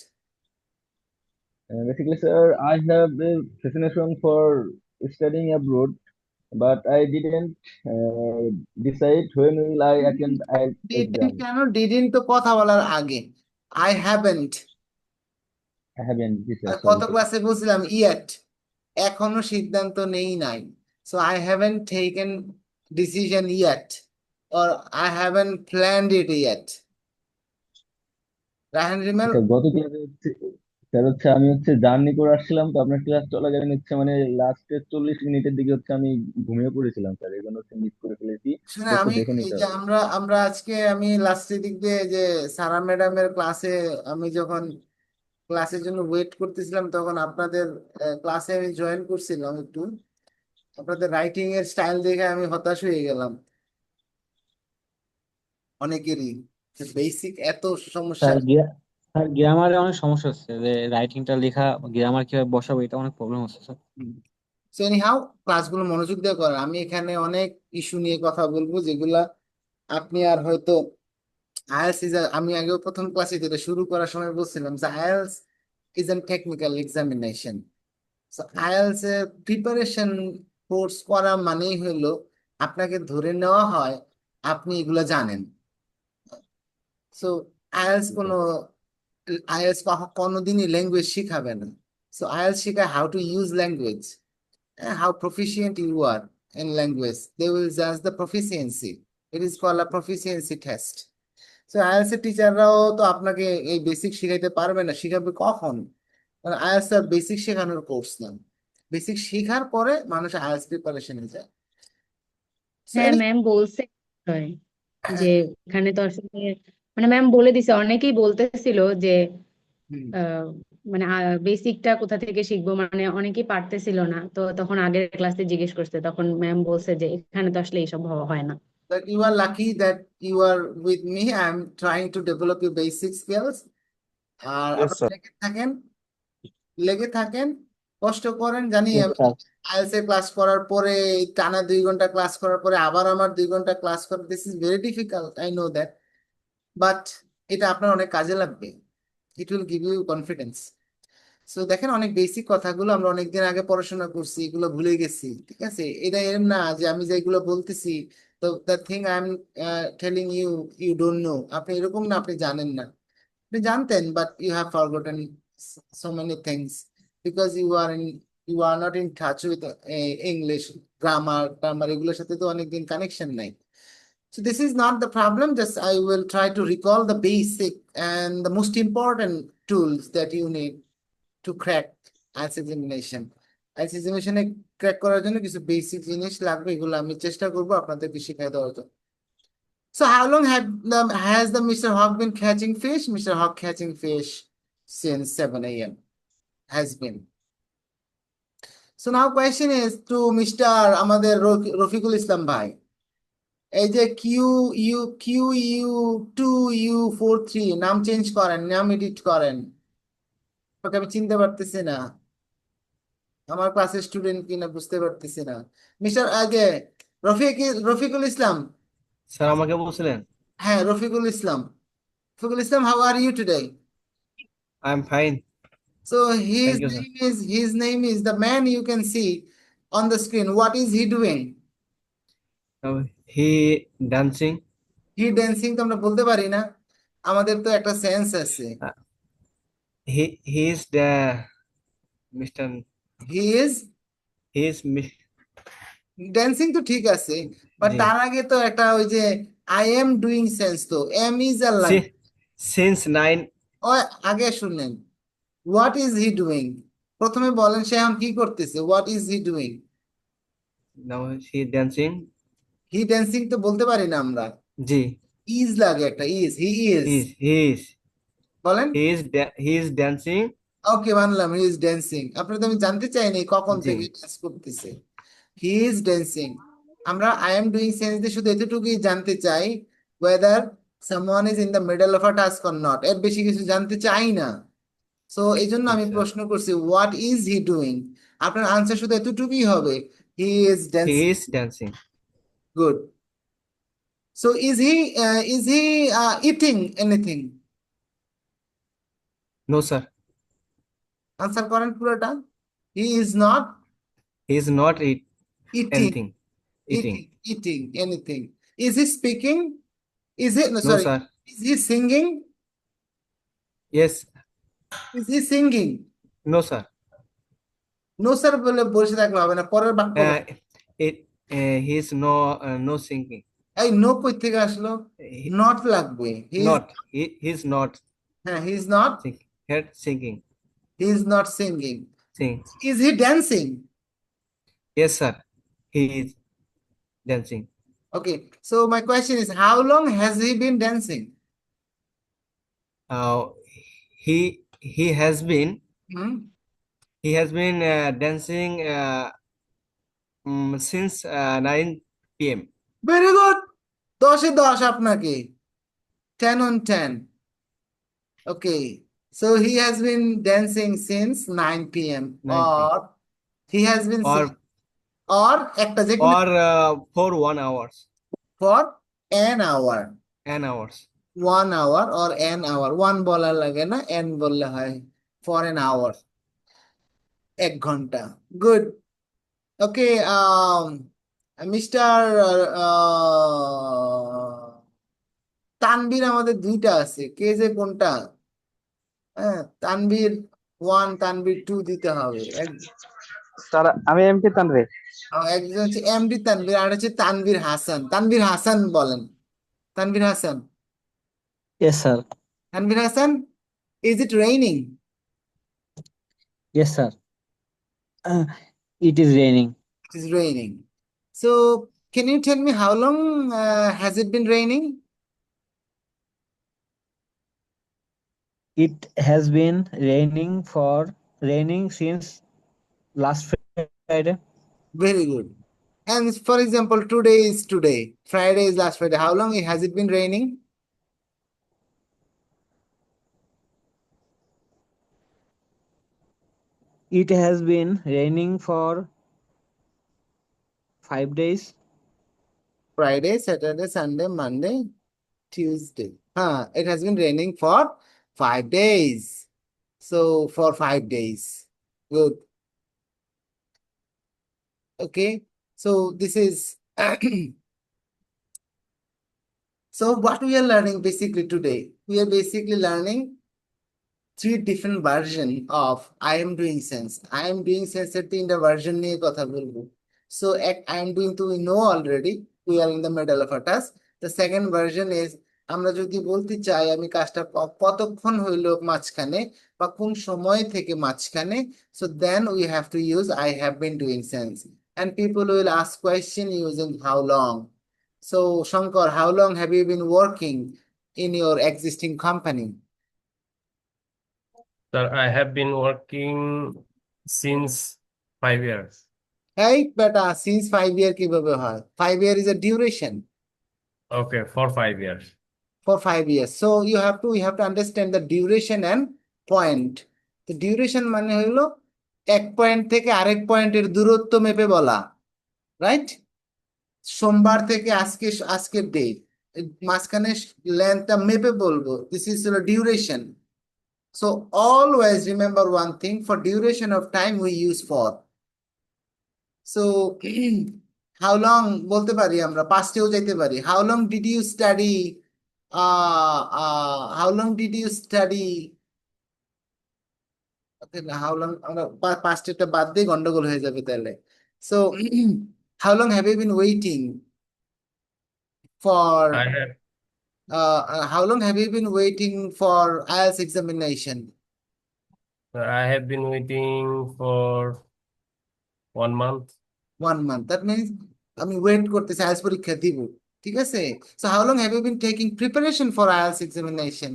Basically, sir, I have a fascination for studying abroad, but I didn't decide when will I attend IELTS Didn't exam. কেন? Didn't তো কথা বলার আগে। I haven't. I haven't. Yes, sir. কত Sorry, sir. ক্লাসে বলছিলাম yet, এখনো সিদ্ধান্ত নেই নাই। So I haven't taken decision yet, or I haven't planned it yet. Rahan Rimel, sir গত ক্লাসে হচ্ছে আমি জার্নি করে আসছিলাম, তো আপনার ক্লাস চলাকালীন মানে লাস্টের 40 মিনিটের দিকে আমি ঘুমিয়ে পড়েছিলাম স্যার, এই জন্য মিস করে ফেলেছি। শুনে একটু আমি দেখে এই নিতে যে হবে। আমরা আজকে আমি লাস্টের দিক দিয়ে যে সারা ম্যাডামের ক্লাসে আমি যখন ক্লাসের জন্য ওয়েট করতেছিলাম তখন আপনাদের ক্লাসে আমি জয়েন করছিলাম একটু। আপনাদের রাইটিং এর স্টাইল দেখে আমি হতাশ হয়ে গেলাম। অনেকেরই বেসিক এত সমস্যা। স্যার গ্রামারে অনেক সমস্যা হচ্ছে, যে রাইটিংটা লেখা, গ্রামার কিভাবে বসাবো, এটা অনেক প্রবলেম হচ্ছে স্যার। সো এনিহাউ, ক্লাসগুলো মনোযোগ দিয়ে করেন। আমি এখানে অনেক ইস্যু নিয়ে কথা বলবো যেগুলা আপনি আর হয়তো আইএলস ইজ, আমি আগেও প্রথম ক্লাসে যেটা শুরু করার সময় বলছিলাম যে IELTS is an technical examination. So IELTS এর প্রিপারেশন কোর্স করা মানেই হলো আপনাকে ধরে নেওয়া হয় আপনি এগুলো জানেন। সো আইএলস কোনো আইএলস কোনোদিনই ল্যাঙ্গুয়েজ শিখাবে না। সো আইএলস শেখায় how to use language, how proficient you are in language. They will judge the proficiency. It is called a proficiency test. So IELTS এর টিচাররাও তো আপনাকে এই বেসিক শিখাইতে পারবে না, শিখাবে কখন? কারণ IELTS আর বেসিক শেখানোর কোর্স না। বেসিক শেখার পরে মানুষ IELTS প্রিপারেশনে যায়। So হ্যাঁ ম্যাম বলছে যে এখানে তো আসলে মানে ম্যাম বলে দিছে, অনেকেই বলতেছিল যে মানে বেসিকটা কোথা থেকে শিখবো, মানে অনেকেই পারতেছিল না, তো তখন আগের ক্লাসে জিজ্ঞেস করছে, তখন ম্যাম বলছে যে এখানে তো আসলে এইসব হয় না। But you are lucky that you are with me. I'm trying to develop your basic skills. R Yes, আপনারা sir. লেগে থাকেন, কষ্ট করেন। জানি Yes, আমি sir. আইএলটিএস এর ক্লাস করার পরে টানা 2 ঘন্টা ক্লাস করার পরে আবার আমার 2 ঘন্টা ক্লাস করা, this is very difficult, I know that, but এটা আপনার অনেক কাজে লাগবে। It will give you confidence. So দেখেন, অনেক বেসিক কথাগুলো আমরা অনেকদিন আগে পড়াশোনা করছি, এগুলো ভুলে গেছি, ঠিক আছে? এটা এরম না যে আমি যেগুলো বলতেছি, তো the thing I am telling you, you don't know, আপনি এরকম না, আপনি জানেন না, আপনি জানতেন, but you have forgotten so many things because you are not in touch with English grammar এগুলোর সাথে তো অনেকদিন কানেকশন নাই। So this is not the problem. Just I will try to recall the basic and the most important tools that you need to crack IELTS examination. IELTS examination A crack করার জন্য কিছু basic জিনিস লাগবে, এগুলো আমি চেষ্টা করবো আপনাদেরকে শিখিয়ে দেওয়ার জন্য। So how long has the Mr. Hawk been catching fish? Mr. Hawk catching fish since 7 a.m. has been. So now question is to Mr. আমাদের রফিকুল ইসলাম ভাই। এই যে QU2U43 নাম চেঞ্জ করেন, নাম এডিট করেন, ওকে আমি চিনতে পারতেছি না, আমার ক্লাসের স্টুডেন্ট কিনা বুঝতে পারতেছি না। মিস্টার আগে রফিকুল ইসলাম, স্যার আমাকে বলছিলেন? হ্যাঁ Rafiqul Islam. Rafiqul Islam, how are you today? I am fine, So thank you sir. his name is the man you can see on the screen. What is he doing? He dancing. He dancing তো আমরা বলতে পারি না, আমাদের তো একটা সেন্স আছে। He is the mister He is he is dancing তো ঠিক আছে, বাট জি তার আগে তো একটা ওই যে I am doing সেন্স, তো am is a লাগে। সিন্স 9 ও আগে শুনেন, what is he doing? প্রথমে বলেন সে এখন কি করতেছে, what is he doing? Now he dancing. He dancing তো বলতে পারি না আমরা, জি is লাগে একটা, is, he is, he is বলেন। He is dancing. ওকে মানলাম, হি ইজ ড্যান্সিং। আপনার তো আমি জানতে চাইনি কখন জি থেকে ড্যান্স করতেছে। হি ইজ ড্যান্সিং, আমরা আই এম ডুইং সেন্স দিয়ে শুধু এতটুকুই জানতে চাই, weather someone is in the middle of a task or not, এর বেশি কিছু জানতে চাই না। সো এই জন্য আমি আচ্ছা, প্রশ্ন করছি হোয়াট ইজ হি ডুইং, আপনার আনসার শুধু এতটুকুই হবে, he is he dancing. Is dancing. Good. So is he eating anything? No sir, answer করেন পুরোটা। He is not he is not eating, anything eating. eating anything. Is he speaking? Is he, no, no sorry, sir. is he singing? Yes. Is he singing? No sir. No sir বলে বসে থাকলে হবে না, পরের বাক্য বলো। He is no singing. এই no কই থেকে আসলো? নট লাগবে। নট হি ইজ নট হ্যাঁ, he is not, singing. he is not singing. Sing. Is he dancing? Yes sir, he is dancing. Okay, so my question is, how long has he been dancing? He has been Hmm? dancing since 9 p.m. Very good. 10 এ 10 আপনাকে, 10 on 10. Okay, so he has been dancing since 9 p.m. 9 p.m. or he has been or or একটা যে কোনো or for 1 hours. for an hour, An hours. 1 hour or an hour, 1 বলা লাগে না, n বললে হয়, for an hour, 1 ঘন্টা। Good. Okay, Mr. Tanvir আমাদের 2টা আছে, কে যে কোনটা? হ্যাঁ, তানবীর 1, তানবীর 2 দিতে হবে। স্যার আমি এমপি তানভীর। একজন হচ্ছে এমডি তানভীর, আর হচ্ছে তানভীর হাসান। তানভীর হাসান বলেন, Tanvir Hasan. Yes, sir. Tanvir Hasan, is it raining? Yes, sir. It is raining. It is raining. So can you tell me how long has it been raining? It has been raining since last Friday. Very good. And for example, today is today. Friday is last Friday. How long has it been raining? It has been raining for 5 days. Friday, Saturday, Sunday, Monday, Tuesday. It has been raining for 5 days. So for 5 days. Good. Okay. So this is so what we are learning basically today. We are basically learning three different version of I am doing sense. I am doing sense এর তিনটা version নিয়ে কথা বলবো। So I am doing to we know already. We are in the middle of a task. The second version is আমরা যদি বলতে চাই আমি কাজটা কতক্ষণ হইলো মাঝখানে বা কোন সময় থেকে মাঝখানে, so then we have to use I have been doing sense. And people will ask question using how long. So Shankar, how long have you been working in your existing company? Sir, I have been working since 5 years. Hey, beta, since 5 year কিভাবে হয়? 5 year is a duration Okay, for 5 years. for 5 years. So you have to understand the duration and point. The duration মানে হলো এক point থেকে আরেক পয়েন্টের দূরত্ব মেপে বলা, রাইট? সোমবার থেকে আজকের ডে মাঝখানে লেন্থটা মেপে বলবো, this is duration. So always remember one thing, for duration of time we use for. So how long বলতে পারি আমরা, পাস্টেও যাইতে পারি। How long did you study? How long did you study? Okay, how long আমরা পাস্টেরটা বাদ দিয়ে গন্ডগোল হয়ে যাবে তাহলে। So how long have you been waiting for I have how long have you been waiting for IELTS examination? I have been waiting for 1 month. 1 month. That means আমি wait করতেছি IELTS পরীক্ষা দিব, ঠিক আছে? So how long have you been taking preparation for IELTS examination?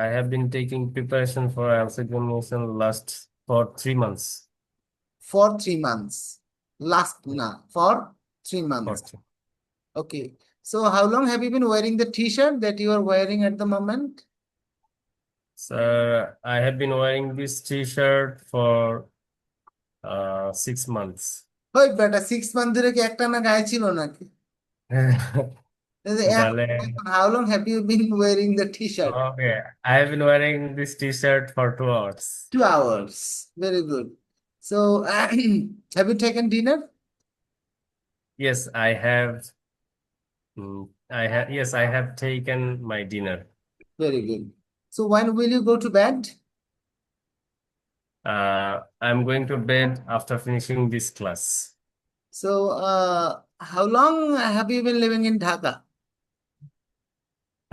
I have been taking preparation for IELTS examination for 3 months. For 3 months. For 3 For months. three. Okay. So how long have you been wearing the t-shirt that you are wearing at the moment? Sir, I have been wearing this t-shirt for 6 months. ওই বেটা 6 month ধরে কি একটা না গায়ে ছিল নাকি? তাহলে How long have you been wearing the t-shirt? okay, I have been wearing this t-shirt for 2 hours. 2 hours. Very good. So have you taken dinner? Yes, I have. Yes, I have taken my dinner. Very good. So when will you go to bed? I'm going to bed after finishing this class. So how long have you been living in Dhaka?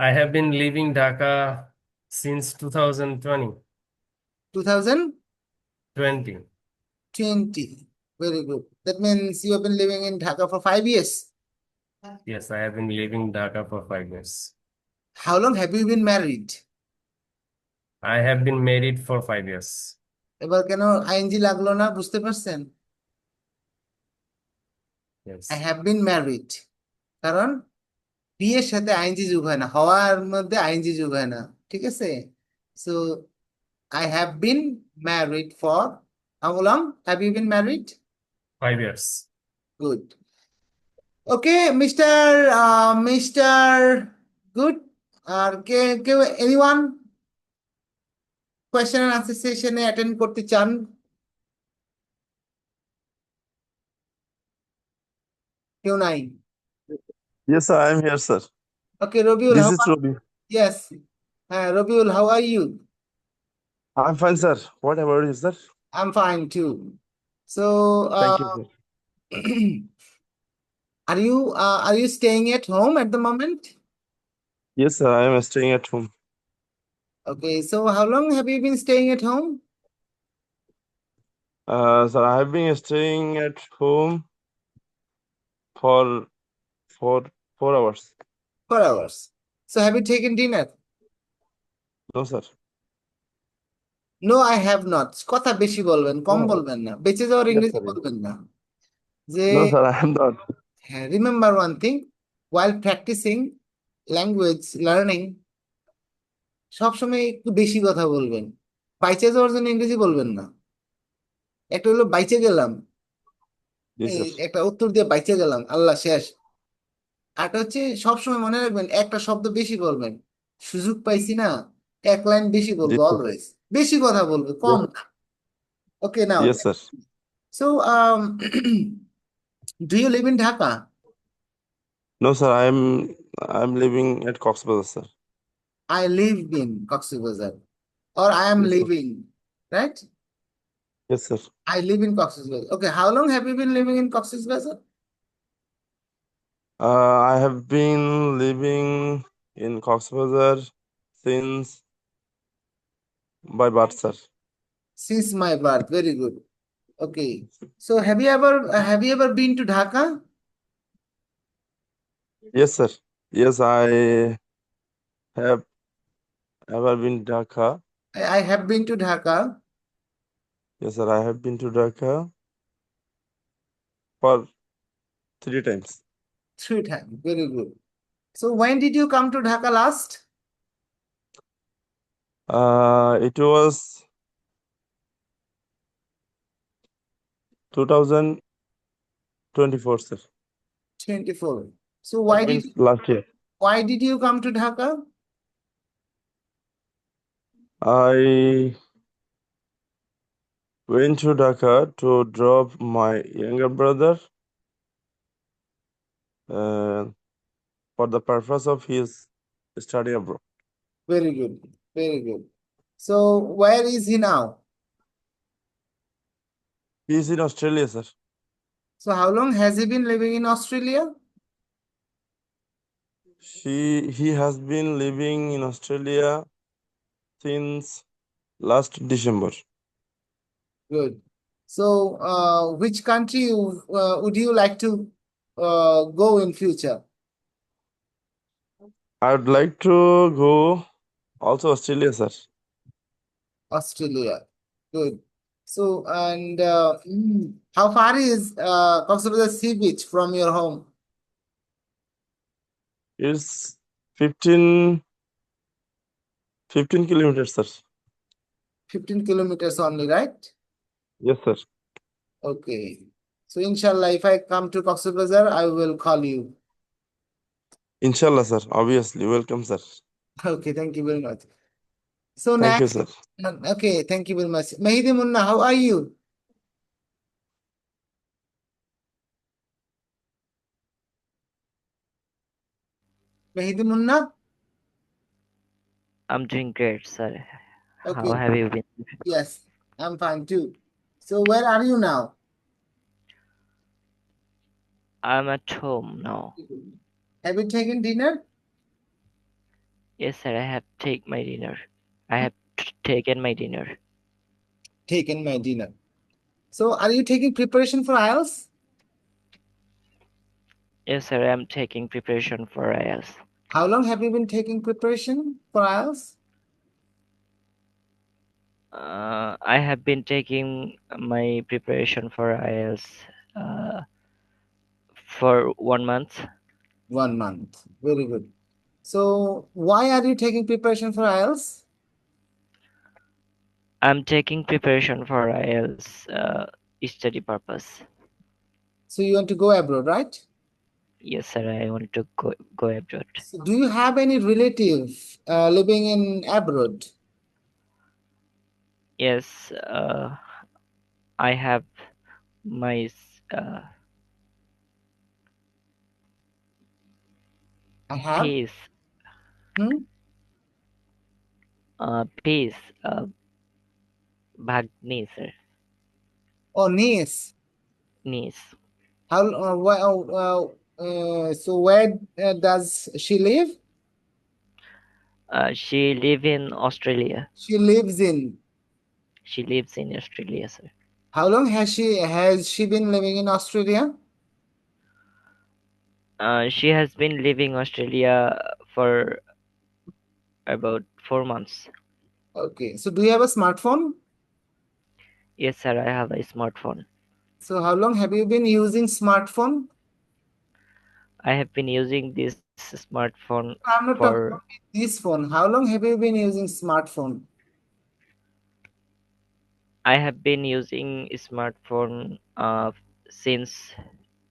I have been living Dhaka since 2020. 2020. 20. Very good. That means you have been living in Dhaka for 5 years. Yes, I have been living Dhaka for 5 years. How long have you been married? I have been married for 5 years. এবার কেন ING লাগলো না, বুঝতে পারছেন? Yes. I have been married. কারণ বিয়ের সাথে ING যোগ হয় না, হওয়ার মধ্যে আইএনজি যোগ হয় না, ঠিক আছে? So I have been married for how long have you been married? 5 years. Good. Okay, Mr. Good. Anyone question and answer session attend করতে চান? কেউ নাই? Yes, sir, I am here, sir. Okay, Robiul, This how is are Robi. yes. Robiul, how are you? I'm fine, sir. What about you, sir? I'm fine too. So, Thank you, sir. are you staying at home at the moment? Yes, sir, I am staying at home. Okay, so how long have you been staying at home? Sir, I have been staying at home for 4 hours. 4 hours. So have you taken dinner? No, sir. No, I have not. কথা বেশি বলবেন, কম Oh, বলবেন না। বেঁচে যাওয়ার yes, ইংরেজি sir. বলবেন না। যে No, sir, I am not. হ্যাঁ, remember one thing, while practicing language learning সবসময় একটু বেশি কথা বলবেন। বাইচে যাওয়ার জন্য ইংরেজি বলবেন না। একটা হলো বাইচে গেলাম, Yes, sir. একটা উত্তর দিয়ে বাইচে গেলাম, আল্লাহ শেষ। আরটা হচ্ছে সবসময় মনে রাখবেন একটা শব্দ বেশি বলবেন। সুযোগ পাইছি না, এক লাইন বেশি বলবো, Yes, sir. অলওয়েজ বেশি কথা বলবো, কম Yes, না। Okay, now yes, sir. So do you live in Dhaka? No, sir, I'm living at Coxbazar, sir. I live in Coxsibazar, or I am Yes, sir. living, right? Yes, sir. I live in Coxsibazar. Okay, how long have you been living in Coxsibazar? I have been living in Coxbazar since by birth, sir. Since my birth. Very good. Okay. So have you ever been to Dhaka? Yes, sir. Yes, I have ever been Dhaka. I have been to Dhaka Yes, sir, I have been to Dhaka for 3 times. 3 times. Very good. So when did you come to Dhaka last? It was 2024, sir. 24. So That means last year. why did you come to Dhaka? I went to Dhaka to drop my younger brother for the purpose of his study abroad. Very good. Very good. So where is he now? He is in Australia, sir. So how long has he been living in Australia? He has been living in Australia since last December. Good. So which country would you like to go in future? I would like to go also Australia, sir. Australia. Good. So, and how far is Coxsibazar Sea Beach from your home? It's 15 kilometers, sir. 15 kilometers only, right? Yes, sir. Okay. So, inshallah, if I come to Coxsibazar, I will call you. Inshallah, sir. Obviously. Welcome, sir. Okay, thank you very much. So Thank you, next, sir. okay, thank you very much. Mahidi Munna, how are you? Mahidi Munna? I'm doing great, sir. How Okay, have you been? yes, I'm fine too. So where are you now? I'm at home now. Have you taken dinner? Yes, sir, I have taken my dinner. I have taken my dinner. Taken my dinner. So are you taking preparation for IELTS? Yes, sir, I'm taking preparation for IELTS. How long have you been taking preparation for IELTS? I have been taking my preparation for IELTS for 1 month. 1 month. Very good. So why are you taking preparation for IELTS? I'm taking preparation for IELTS study purpose. So you want to go abroad, right? Yes, sir, I want to go abroad. So do you have any relative living in abroad? Yes, I have my I have. peace, Hmm? Bhagni, sir, Oh, niece. niece. How? So where does she live? She live in Australia. She lives in. She lives in Australia, sir. How long has she been living in Australia? She has been living Australia for about 4 months. Okay. So do you have a smartphone? Yes, sir, I have a smartphone. So how long have you been using smartphone? I have been using this smartphone I'm not talking for about this phone. How long have you been using smartphone? I have been using smartphone since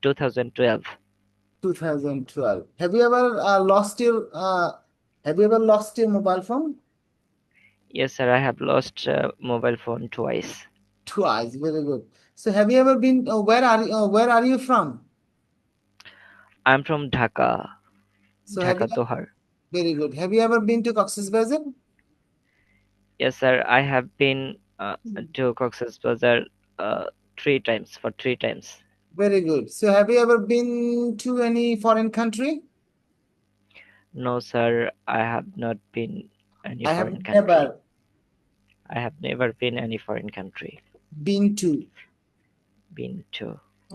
2012. 2012. Have you ever lost your mobile phone? Yes, sir, I have lost mobile phone twice. Twice. Very good. So have you ever been where are you from? I'm from Dhaka, So have you Dhaka Tohar. very good. Have you ever been to Cox's Bazar? Yes, sir, I have been to Cox's Bazar three times. Very good. So have you ever been to any foreign country? No, sir, I have not been any I have foreign country. never I have never been any foreign country. been to Been to.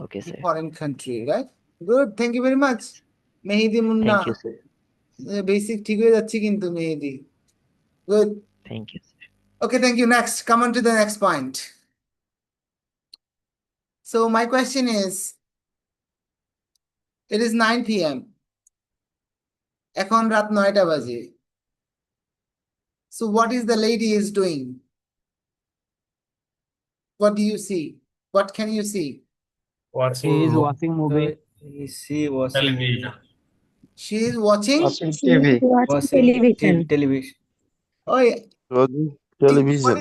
Okay, a sir. foreign country, right? Good. Thank you very much. Mehdi Munna. Thank you, sir. Basic ঠিক হয়ে যাচ্ছে কিন্তু মেহেদি। Good. Thank you, sir. Okay, thank you. Next, come on to the next point. So my question is, it is 9 p.m. এখন রাত 9টা বাজে। So what is the lady is doing? What do you see? What can you see? Watching He is watching movie. She watching television. She is watching. Watching TV. watching television. television. Oh, yeah. Watching What television.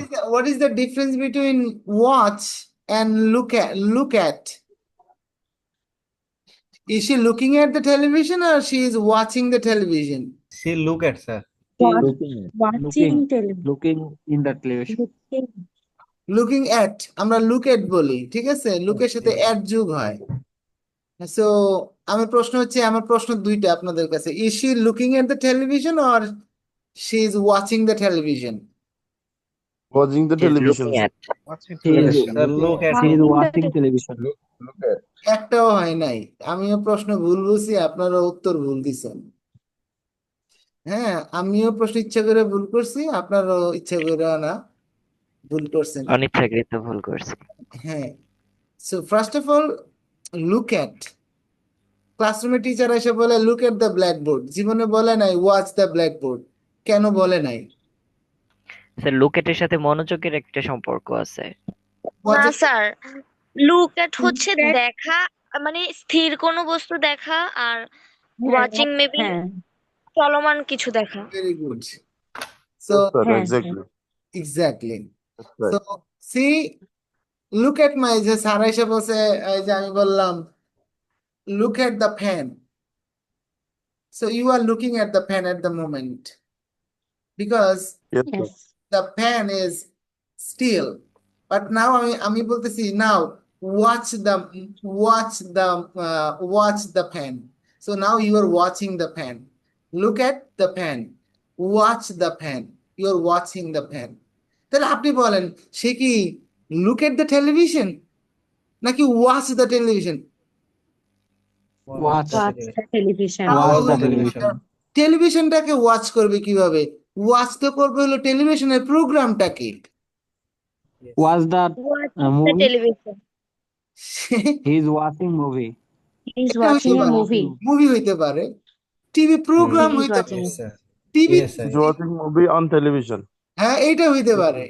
is the difference between watch and look at? Is she looking at the television or she is watching the television? She look at, sir. Watching television. Looking in the television. Looking at, আমরা look at বলি, ঠিক আছে? look এর সাথে at যোগ হয়। So আমার প্রশ্ন দুইটা আপনাদের কাছে। Is she looking at the television or she is watching the television? Watching the She's television. looking at. Watching He is television. Sir, look at. he is Watching the watching television. Look at. একটাও হয় নাই। আমিও প্রশ্ন ভুল বলছি, আপনারা উত্তর ভুল দিছেন। হ্যাঁ, আমিও প্রশ্ন ইচ্ছা করে ভুল করছি, আপনারাও ইচ্ছা করে না ভুল করছেন। অনিচ্ছাকৃত ভুল করছি। হ্যাঁ। So first of all, look at. ক্লাসরুমে টিচার এসে বলে look at the blackboard, জীবনে বলে নাই watch the blackboard। কেন বলে নাই? স্যার লুক এর সাথে মনোযোগের একটা সম্পর্ক আছে। না স্যার, লুক এট হচ্ছে দেখা, মানে স্থির কোনো বস্তু দেখা, আর ওয়াচিং মেবি হ্যাঁ চলমান কিছু দেখা। Very good. So Yes, sir, হ্যাঁ exactly. That's right. So see, look at my যে স্যার এসে বলছে, এই যে আমি বললাম look at the pen. So you are looking at the pen at the moment because Yes, sir. yes the pen is still. But now আমি বলতেছি now watch the pen. So now you are watching the pen. Look at the pen. Watch the pen. You are watching the pen. তাহলে আপনি বলেন সে কি look at the television নাকি watch the television? Watch. watch the television. Watch the তাহলে television. টেলিভিশনটাকে watch করবে কিভাবে? Watch তো করবে হলো টেলিভিশনের প্রোগ্রামটাকে। Watch that Watch the movie. television. He is watching movie. He is এটা watching হইতে a পারে, movie. মুভি হইতে পারে, টিভি প্রোগ্রাম He is হইতে watching. পারে, Yes, sir. TV Yes, sir. He's watching movie on television. হ্যাঁ এইটা হইতে পারে,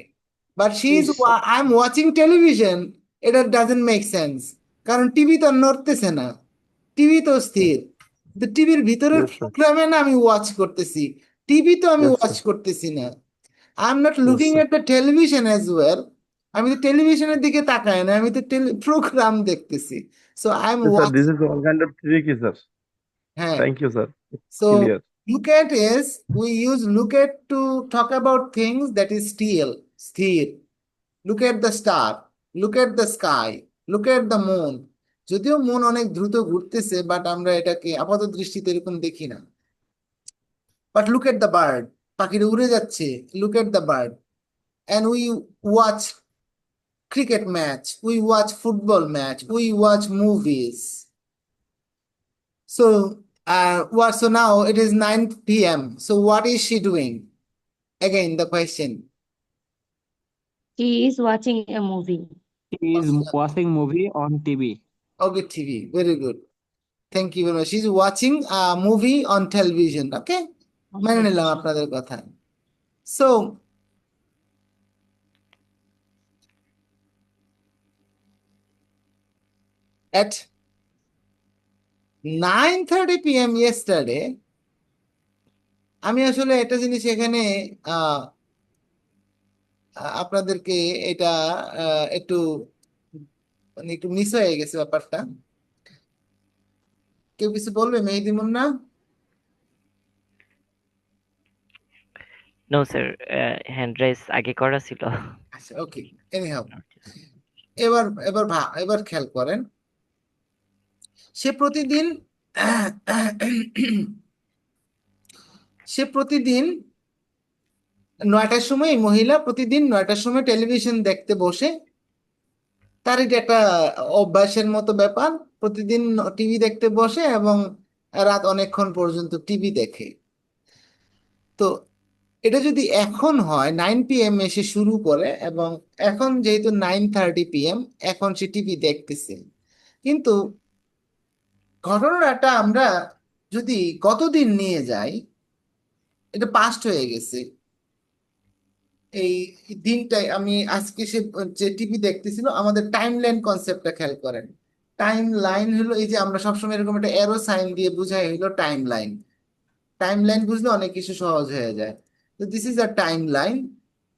but she is Yes. I am watching television, এটা ডাজন্ট মেক সেন্স, কারণ টিভি তো আর নড়তেছে না, টিভি তো স্থির। তো টিভির ভিতরের Yes, sir. প্রোগ্রামে না আমি ওয়াচ করতেছি, টিভি তো আমি Yes, ওয়াচ sir. করতেছি না। I am not Yes, looking sir. At the television as well, আমি তো টেলিভিশনের দিকে তাকাই না, আমি তো প্রোগ্রাম দেখতেছি। So I am Yes, sir. Watch, This is all kind of tricky, sir. হ্যাঁ। Thank you, sir. It's So clear. look at is, we use look at to talk about things that is still, sthir. Look at the star, look at the sky, look at the moon. যদিও মন অনেক দ্রুত ঘুরতেছে, but আমরা এটাকে আপাত দৃষ্টিতে এরকম দেখি না। But look at the bird, পাখিটা উড়ে যাচ্ছে, look at the bird. And we watch cricket match, we watch football match, we watch movies. So so now it is 9 p.m. So what is she doing? Again, the question. She is watching a movie. She is watching movie on TV. Okay, TV. Very good. Thank you very much. She's watching a movie on television. Okay? মেনে নিলাম আপনাদের কথা। So, at 9:30 p.m. yesterday, আমি আসলে একটা জিনিস এখানে আহ, আপনাদেরকে এটা একটু মানে একটু মিস হয়ে গেছে ব্যাপারটা। কেউ কিছু বলবে মেহেদি Munna? No, sir. Hand raise আগে করা ছিল। আচ্ছা, ওকে, এনিহাউ এবার খেয়াল করেন, সে প্রতিদিন সে প্রতিদিন 9টার সময়, এই মহিলা প্রতিদিন 9টার সময় টেলিভিশন দেখতে বসে। তার এটা একটা অভ্যাসের মতো ব্যাপার, প্রতিদিন টিভি দেখতে বসে এবং রাত অনেকক্ষণ পর্যন্ত টিভি দেখে। তো এটা যদি এখন হয় 9 p.m. এসে শুরু করে, এবং এখন যেহেতু 9:30 p.m. এখন সে টিভি দেখতেছে, কিন্তু ঘটনাটা আমরা যদি কতদিন নিয়ে যাই, এটা পাস্ট হয়ে গেছে। এই দিনটাই আমি আজকে সে যে টিভি দেখতেছিল, আমাদের টাইম লাইন কনসেপ্টটা খেয়াল করেন। টাইম লাইন হলো এই যে আমরা সবসময় এরকম একটা অ্যারো সাইন দিয়ে বুঝাই, হলো টাইম লাইন। টাইম লাইন বুঝলে অনেক কিছু সহজ হয়ে যায়। তো this is a time line.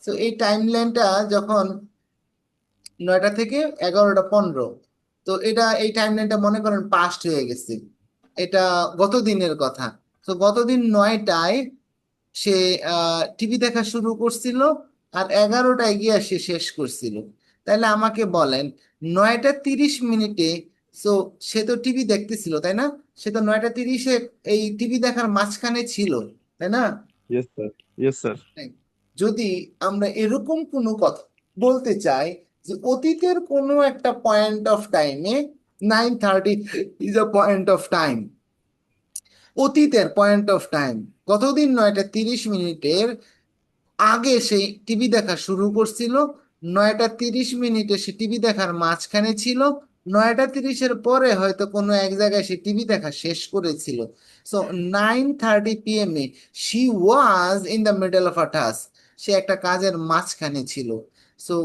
তো এই টাইম লাইনটা যখন 9টা থেকে 11:15, তো এটা এই টাইম লাইনটা মনে করেন পাস্ট হয়ে গেছে, এটা গত দিনের কথা। তো গতদিন 9টায় সে টিভি দেখা শুরু করছিল, আর 11টায় গিয়ে সে শেষ করছিল। তাহলে আমাকে বলেন 9:30 সো সে তো টিভি দেখতেছিল, তাই না? সে তো 9:30 এই টিভি দেখার মাঝখানে ছিল, তাই না? Yes, sir. Yes, sir. যদি আমরা এরকম কোনো কথা বলতে চাই যে অতীতের কোনো একটা পয়েন্ট অফ টাইমে 9:30 is a point of time, অতীতের পয়েন্ট অফ টাইম, কতদিন 9:30 আগে সেই টিভি দেখা শুরু করছিল, 9:30 সে টিভি দেখার মাঝখানে ছিল, 9:30 পরে হয়তো কোনো এক জায়গায় সে টিভি দেখা শেষ করেছিল। So 9:30 p.m. She was in the middle of a task, সে একটা কাজের মাঝখানে ছিল। সো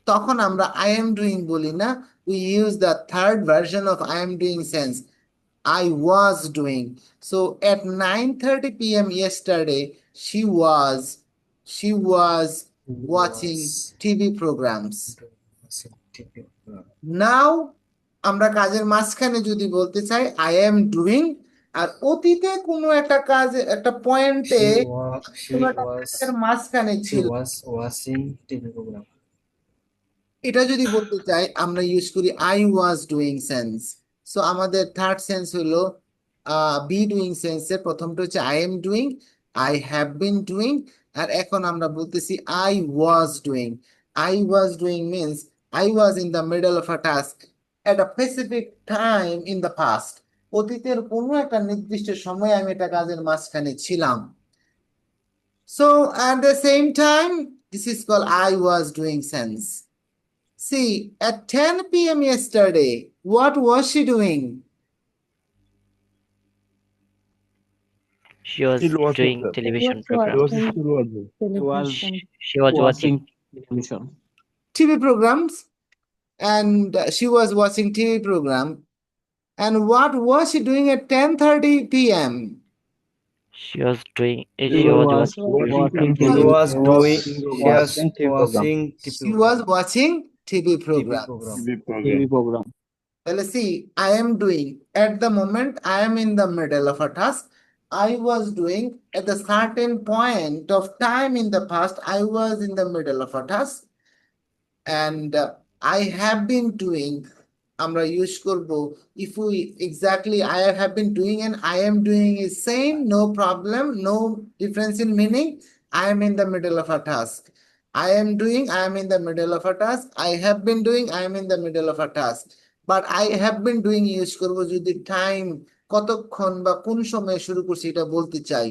তখন আমরা আই এম ডুইং বলি না, we use the third version of I am doing sense, I was doing. So at 9:30 p.m. yesterday, she was watching TV programs. Now আমরা কাজের মাঝখানে যদি বলতে চাই I am doing, আর অতীতে কোনো একটা কাজ একটা পয়েন্টে কোনো একটা কাজের মাঝখানে ছিল, watching TV program. এটা যদি বলতে চাই আমরা ইউজ করি I was doing sense. So আমাদের থার্ড সেন্স হলো বি ডুইং সেন্সের প্রথমটা হচ্ছে I am doing, I have been doing, আর এখন আমরা বলতেছি I was doing. I was doing means I was in the middle of a task at a specific time in the past, অতীতের কোনো একটা নির্দিষ্ট সময়ে আমি একটা কাজের মাঝখানে ছিলাম। So at the same time, this is called I was doing sense. See, at 10 p.m. yesterday, what was she doing? She was Still watching, doing sir. television Was program. He was watching still watching. She was watching. television. TV programs, and she was watching TV program. And what was she doing at 10:30 p.m.? She was doing. She She was was watching. watching He TV. was doing, he was watching TV program. watching She was watching TV TV programs. program. TV TV program. program. Well, see, I am doing at the moment, I am in the middle of a task. I was doing at a certain point of time in the past, I was in the middle of a task. And I have been doing, আমরা use করব if we exactly I have been doing and I am doing is same, no problem, no difference in meaning. I am in the middle of a task. I am doing, I am in the middle of a task. I have been doing, I am in the middle of a task. But I have been doing use করব যদি time কতক্ষণ বা কোন সময় শুরু করছি এটা বলতে চাই।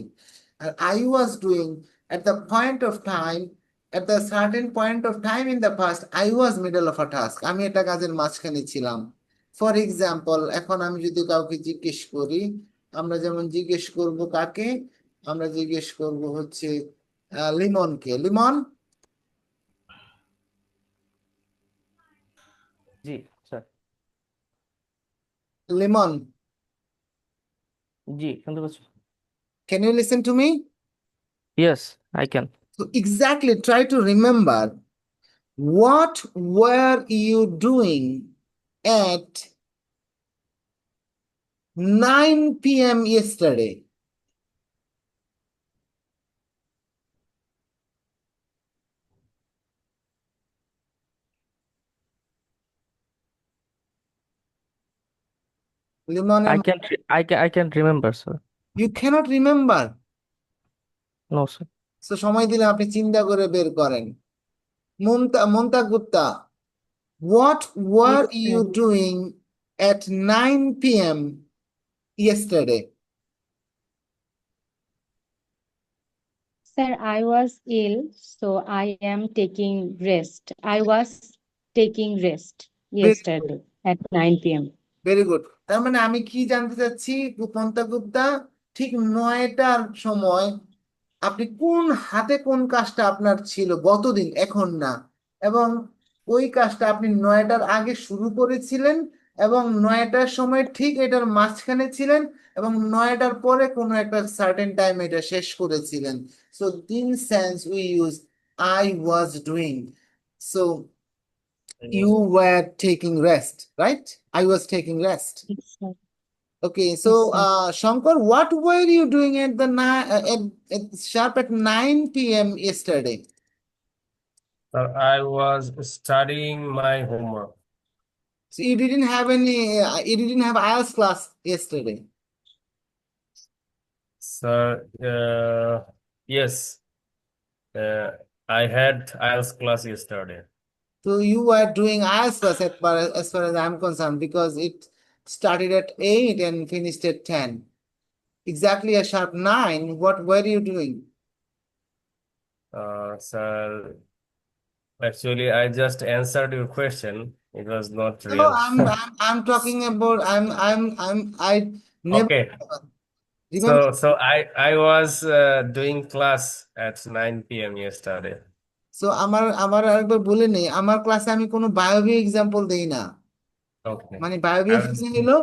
আর I was doing at the point of time at the certain point of time in the past, I was middle of a task. আমি একটা কাজের মাঝখানে ছিলাম। ফর এক্সাম্পল, এখন আমি যদি কাউকে জিজ্ঞেস করি, আমরা যেমন জিজ্ঞেস করব কাকে, আমরা জিজ্ঞেস করব হচ্ছে লিমনকে। লিমন, জি স্যার। লিমন, জি শুনতে পাচ্ছি। can you listen to me? Yes I can. So exactly, try to remember what were you doing at 9 p.m. yesterday? Limon, I can remember sir. you cannot remember. No sir. So সময় দিলে আপনি চিন্তা করে বের করেন। Munta Gupta, what were you doing at 9 p.m. yesterday? Sir, I was ill, so I am taking rest. I was taking rest yesterday at 9 p.m. Very good. তার মানে আমি কি জানতে চাচ্ছি মন্তা গুপ্তা, ঠিক 9টার সময় আপনি কোন হাতে কোন কাজটা আপনার ছিল গতদিন, এখন না, এবং ওই কাজটা আপনি 9টার আগে শুরু করেছিলেন এবং 9টার সময় ঠিক এটার মাঝখানে ছিলেন এবং 9টার পরে কোনো একটা সার্টেন টাইম এটা শেষ করেছিলেন। So in sense we use I was doing. So you were taking rest, right? I was taking rest. Yes, sir. Okay, so Shankar, what were you doing at the at sharp at 9 p.m. yesterday? Sir, I was studying my homework. So you didn't have you didn't have IELTS class yesterday. Sir, yes, I had IELTS class yesterday. So you were doing IELTS class as far as I'm concerned, because it started at 8 and finished at 10. Exactly at sharp 9, what were you doing? Sir, actually, I just answered your question. It was not No, real. I'm talking about I never Okay. remember. So I was doing class at 9 p.m. yesterday. So আমার আরেকবার বলে নেই, আমার ক্লাসে আমি কোনো বায়োবি example দেই না। Okay. মানে বায়োবি I was হলো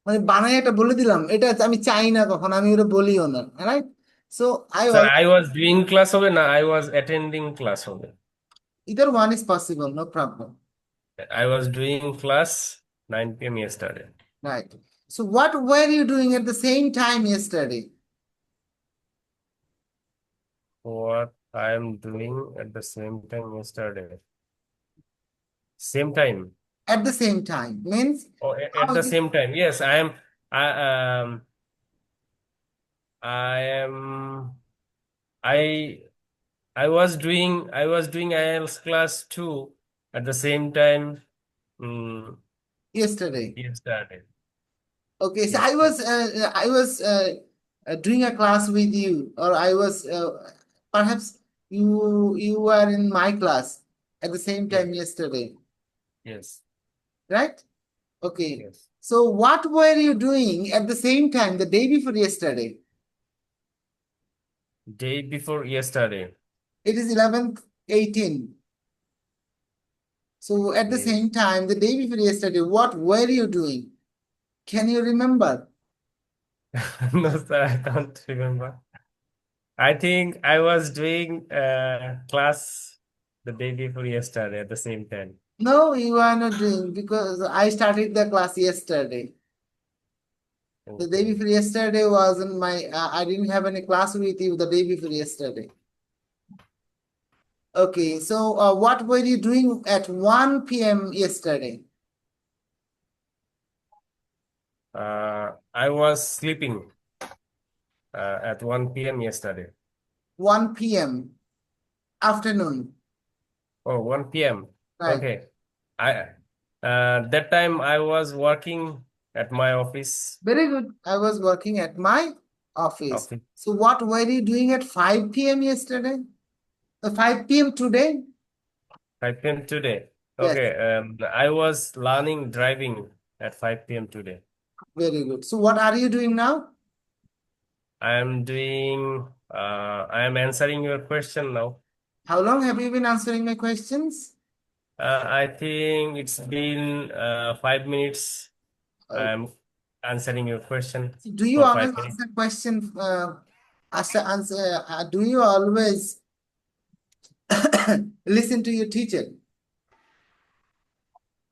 মানে বানাই এটা বলে দিলাম, এটা আমি চাই না কখন, আমি ওটা বলিও না, right? So Sir, I was doing class হবে না, I was attending class হবে. either one is possible, no problem. I was doing class 9 p.m. yesterday. Right. So what were you doing at the same time yesterday? What I am doing at the same time yesterday. Same time. At the same time means Oh, at the same time. Yes, I am. I was doing IELTS class 2 at the same time. Yesterday. Yesterday. Okay, so I was doing a class with you, or I was perhaps you were in my class at the same time yesterday, Yes. right? Okay. Yes. So what were you doing at the same time the day before yesterday? Day before yesterday. It is 11/18. So at the Yes. same time the day before yesterday, what were you doing? Can you remember? No, sir, I can't remember. I think I was doing class the day before yesterday at the same time. No, you are not doing, because I started the class yesterday. The day before yesterday wasn't my, I didn't have any class with you the day before yesterday. Okay, so what were you doing at 1 p.m. yesterday? I was sleeping at 1 p.m. yesterday. 1 p.m. afternoon. Oh, 1 p.m. Right. Okay. That time I was working at my office. Very good. I was working at my office. Office. So what were you doing at 5 p.m. yesterday? 5 p.m. today? 5 p.m. today. Yes, Okay, I was learning driving at 5 p.m. today. very good. So what are you doing now? I am answering your question now. How long have you been answering my questions? I think it's been 5 minutes. I'm answering your question Do you for always 5 minutes. answer question? Do you always listen to your teacher?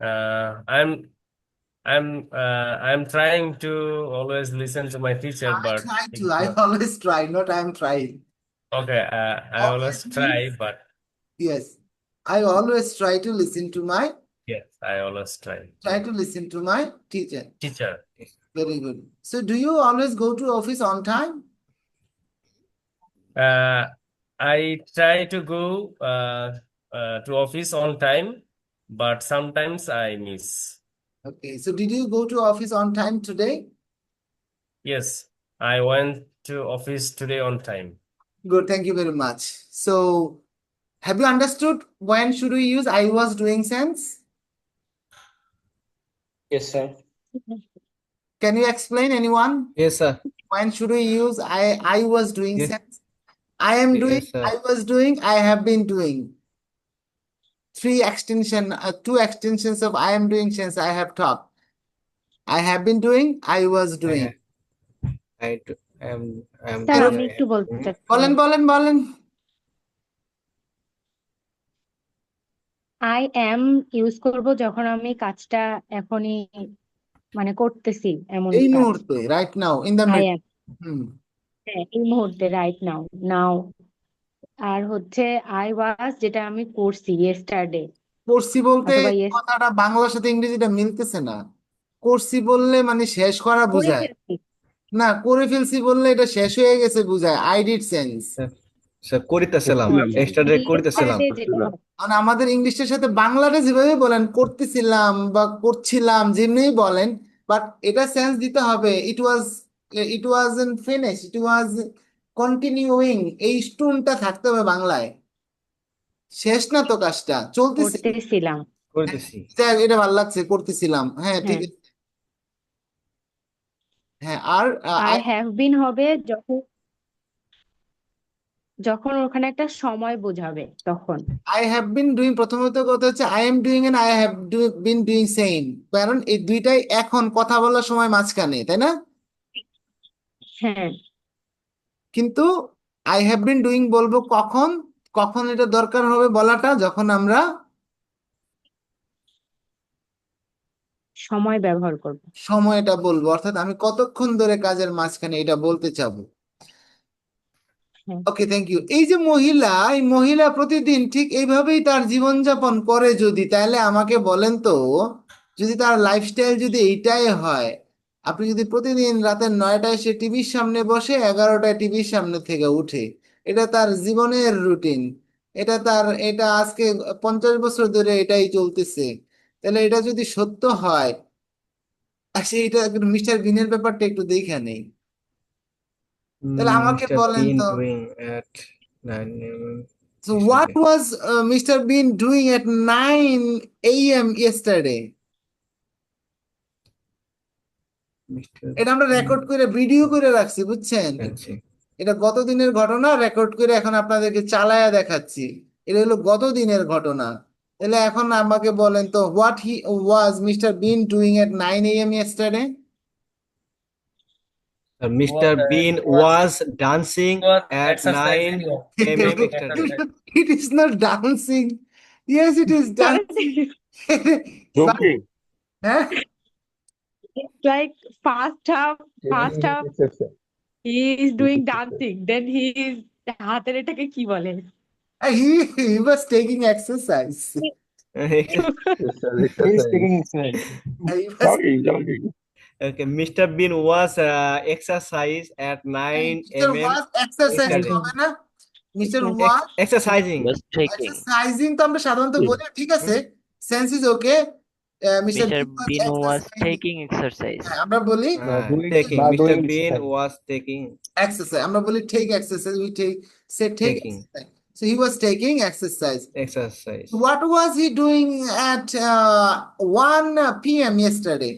I'm trying to always listen to my teacher, I but try it's to. I not. always try, not I'm trying. Okay, I always Always try, means but yes. I always try to listen to my yes, I always try. to listen to my teacher. Teacher. Very good. So do you always go to office on time? I try to go to office on time, but sometimes I miss. Okay. So did you go to office on time today? Yes, I went to office today on time. Good. Thank you very much. So have you understood when should we use I was doing sense? Yes, sir. Can you explain anyone? Yes, sir. When should we use I was doing Yes. sense? I am doing, Yes, sir. I was doing, I have been doing. Two extensions of I am doing since I have talked. I have been doing, I was doing. I am sir doing, আমি একটু বলতে বলেন চাচ্ছিলাম বলেন বলেন I am use করব যখন আমি কাজটা এখনই মানে করতেছি এমন এই কাজ মুহূর্তে right now in the I minute am হ্যাঁ এই মুহূর্তে রাইট নাও নাও আর হচ্ছে আই ওয়াজ যেটা আমি করছি ইয়েস্টারডে করছি বলতে অথবা কথাটা বাংলার সাথে ইংরেজিটা মিলতেছে না। করছি বললে মানে শেষ করা করে বোঝায়, ফেলছি না করে ফেলছি বললে এটা শেষ হয়ে গেছে বোঝায়। I did sense. স্যার করিতেছিলাম ও আচ্ছা এক্সট্রা করিতেছিলাম ইয়েস্টারডে যেটা হবে মানে আমাদের ইংলিশের সাথে বাংলাটা যেভাবে বলেন করতেছিলাম বা করছিলাম যেমনি বলেন, বাট এটা সেন্স দিতে হবে ইট ওয়াজ ফিনিশ, ইট ওয়াজ কন্টিনিউইং, এই স্টোনটা থাকতে হবে বাংলায়। শেষ না তো কাজটা, চলতেছে। করতেছিলাম করতেছি এটা ভালো লাগছে, করতেছিলাম। হ্যাঁ ঠিক হ্যাঁ আছে। হ্যাঁ আর আই হ্যাভ বিন হবে যখন যখন ওখানে একটা সময় বোঝাবে তখন আই হ্যাভ বিন ডুইং, প্রথমত কথা হচ্ছে I am doing and I have been doing same, কারণ এই দুইটাই এখন কথা বলার সময় মাঝখানে, তাই না? হ্যাঁ কিন্তু আই হ্যাভ বিন ডুইং বলবো কখন, কখন এটা দরকার হবে বলাটা, যখন আমরা সময় ব্যবহার করব সময়টা বলবো, অর্থাৎ আমি কতক্ষণ ধরে কাজের মাঝখানে এটা বলতে চাবো। হ্যাঁ ওকে থ্যাংক ইউ। এই যে এই মহিলা প্রতিদিন ঠিক এইভাবেই তার জীবনযাপন করে যদি, তাহলে আমাকে বলেন তো, যদি তার লাইফস্টাইল যদি এইটাই হয়, আপনি যদি প্রতিদিন রাতে 9টায় সে টিভির সামনে বসে 11টায় টিভির সামনে থেকে উঠে, এটা তার জীবনের রুটিন, এটা আজকে 50 বছর ধরে এটাই চলতেছে, তাহলে এটা যদি সত্য হয়, এটা মিস্টার বিনের ব্যাপারটা একটু দেখে নেই। তাহলে আমাকে Mr. বলেন Bean তো, doing at 9 a.m. so what yesterday. was Mr. Bean doing at 9 a.m. yesterday? Mr. এটা আমরা Bean রেকর্ড করে ভিডিও করে রাখছি, বুঝছেন? আছে এটা গত দিনের ঘটনা রেকর্ড করে এখন আপনাদেরকে চালায়া দেখাচ্ছি। এটা হলো গত দিনের ঘটনা। তাহলে এখন আমাকে বলেন তো, what he was Mr. Bean doing at 9 a.m. yesterday? Mr. Bean was dancing was at 9 exercising. a.m. yesterday. It is not dancing. Yes, it is dancing. But, Joking. হ্যাঁ It's like first half he is doing dancing then he is হাতের এটাকে কি বলে he was taking exercise. He's taking exercise. He was Jogging. Okay, Mr. Bean was exercise at 9 Mr. a.m. was exercise yesterday. হবে না? Mr. was Exercising. Was taking. exercising তো আমরা সাধারণত বলি, ঠিক আছে, sense is okay. Mr. Mr. Bean was Bean was exercising. taking exercise. হ্যাঁ, আমরা বলি Taking. by Mr. doing Bean exercise. was taking. exercise, আমরা বলি take exercise, we say take Taking. exercise. So he was taking exercise. Exercise. What was he doing at 1 p.m. yesterday?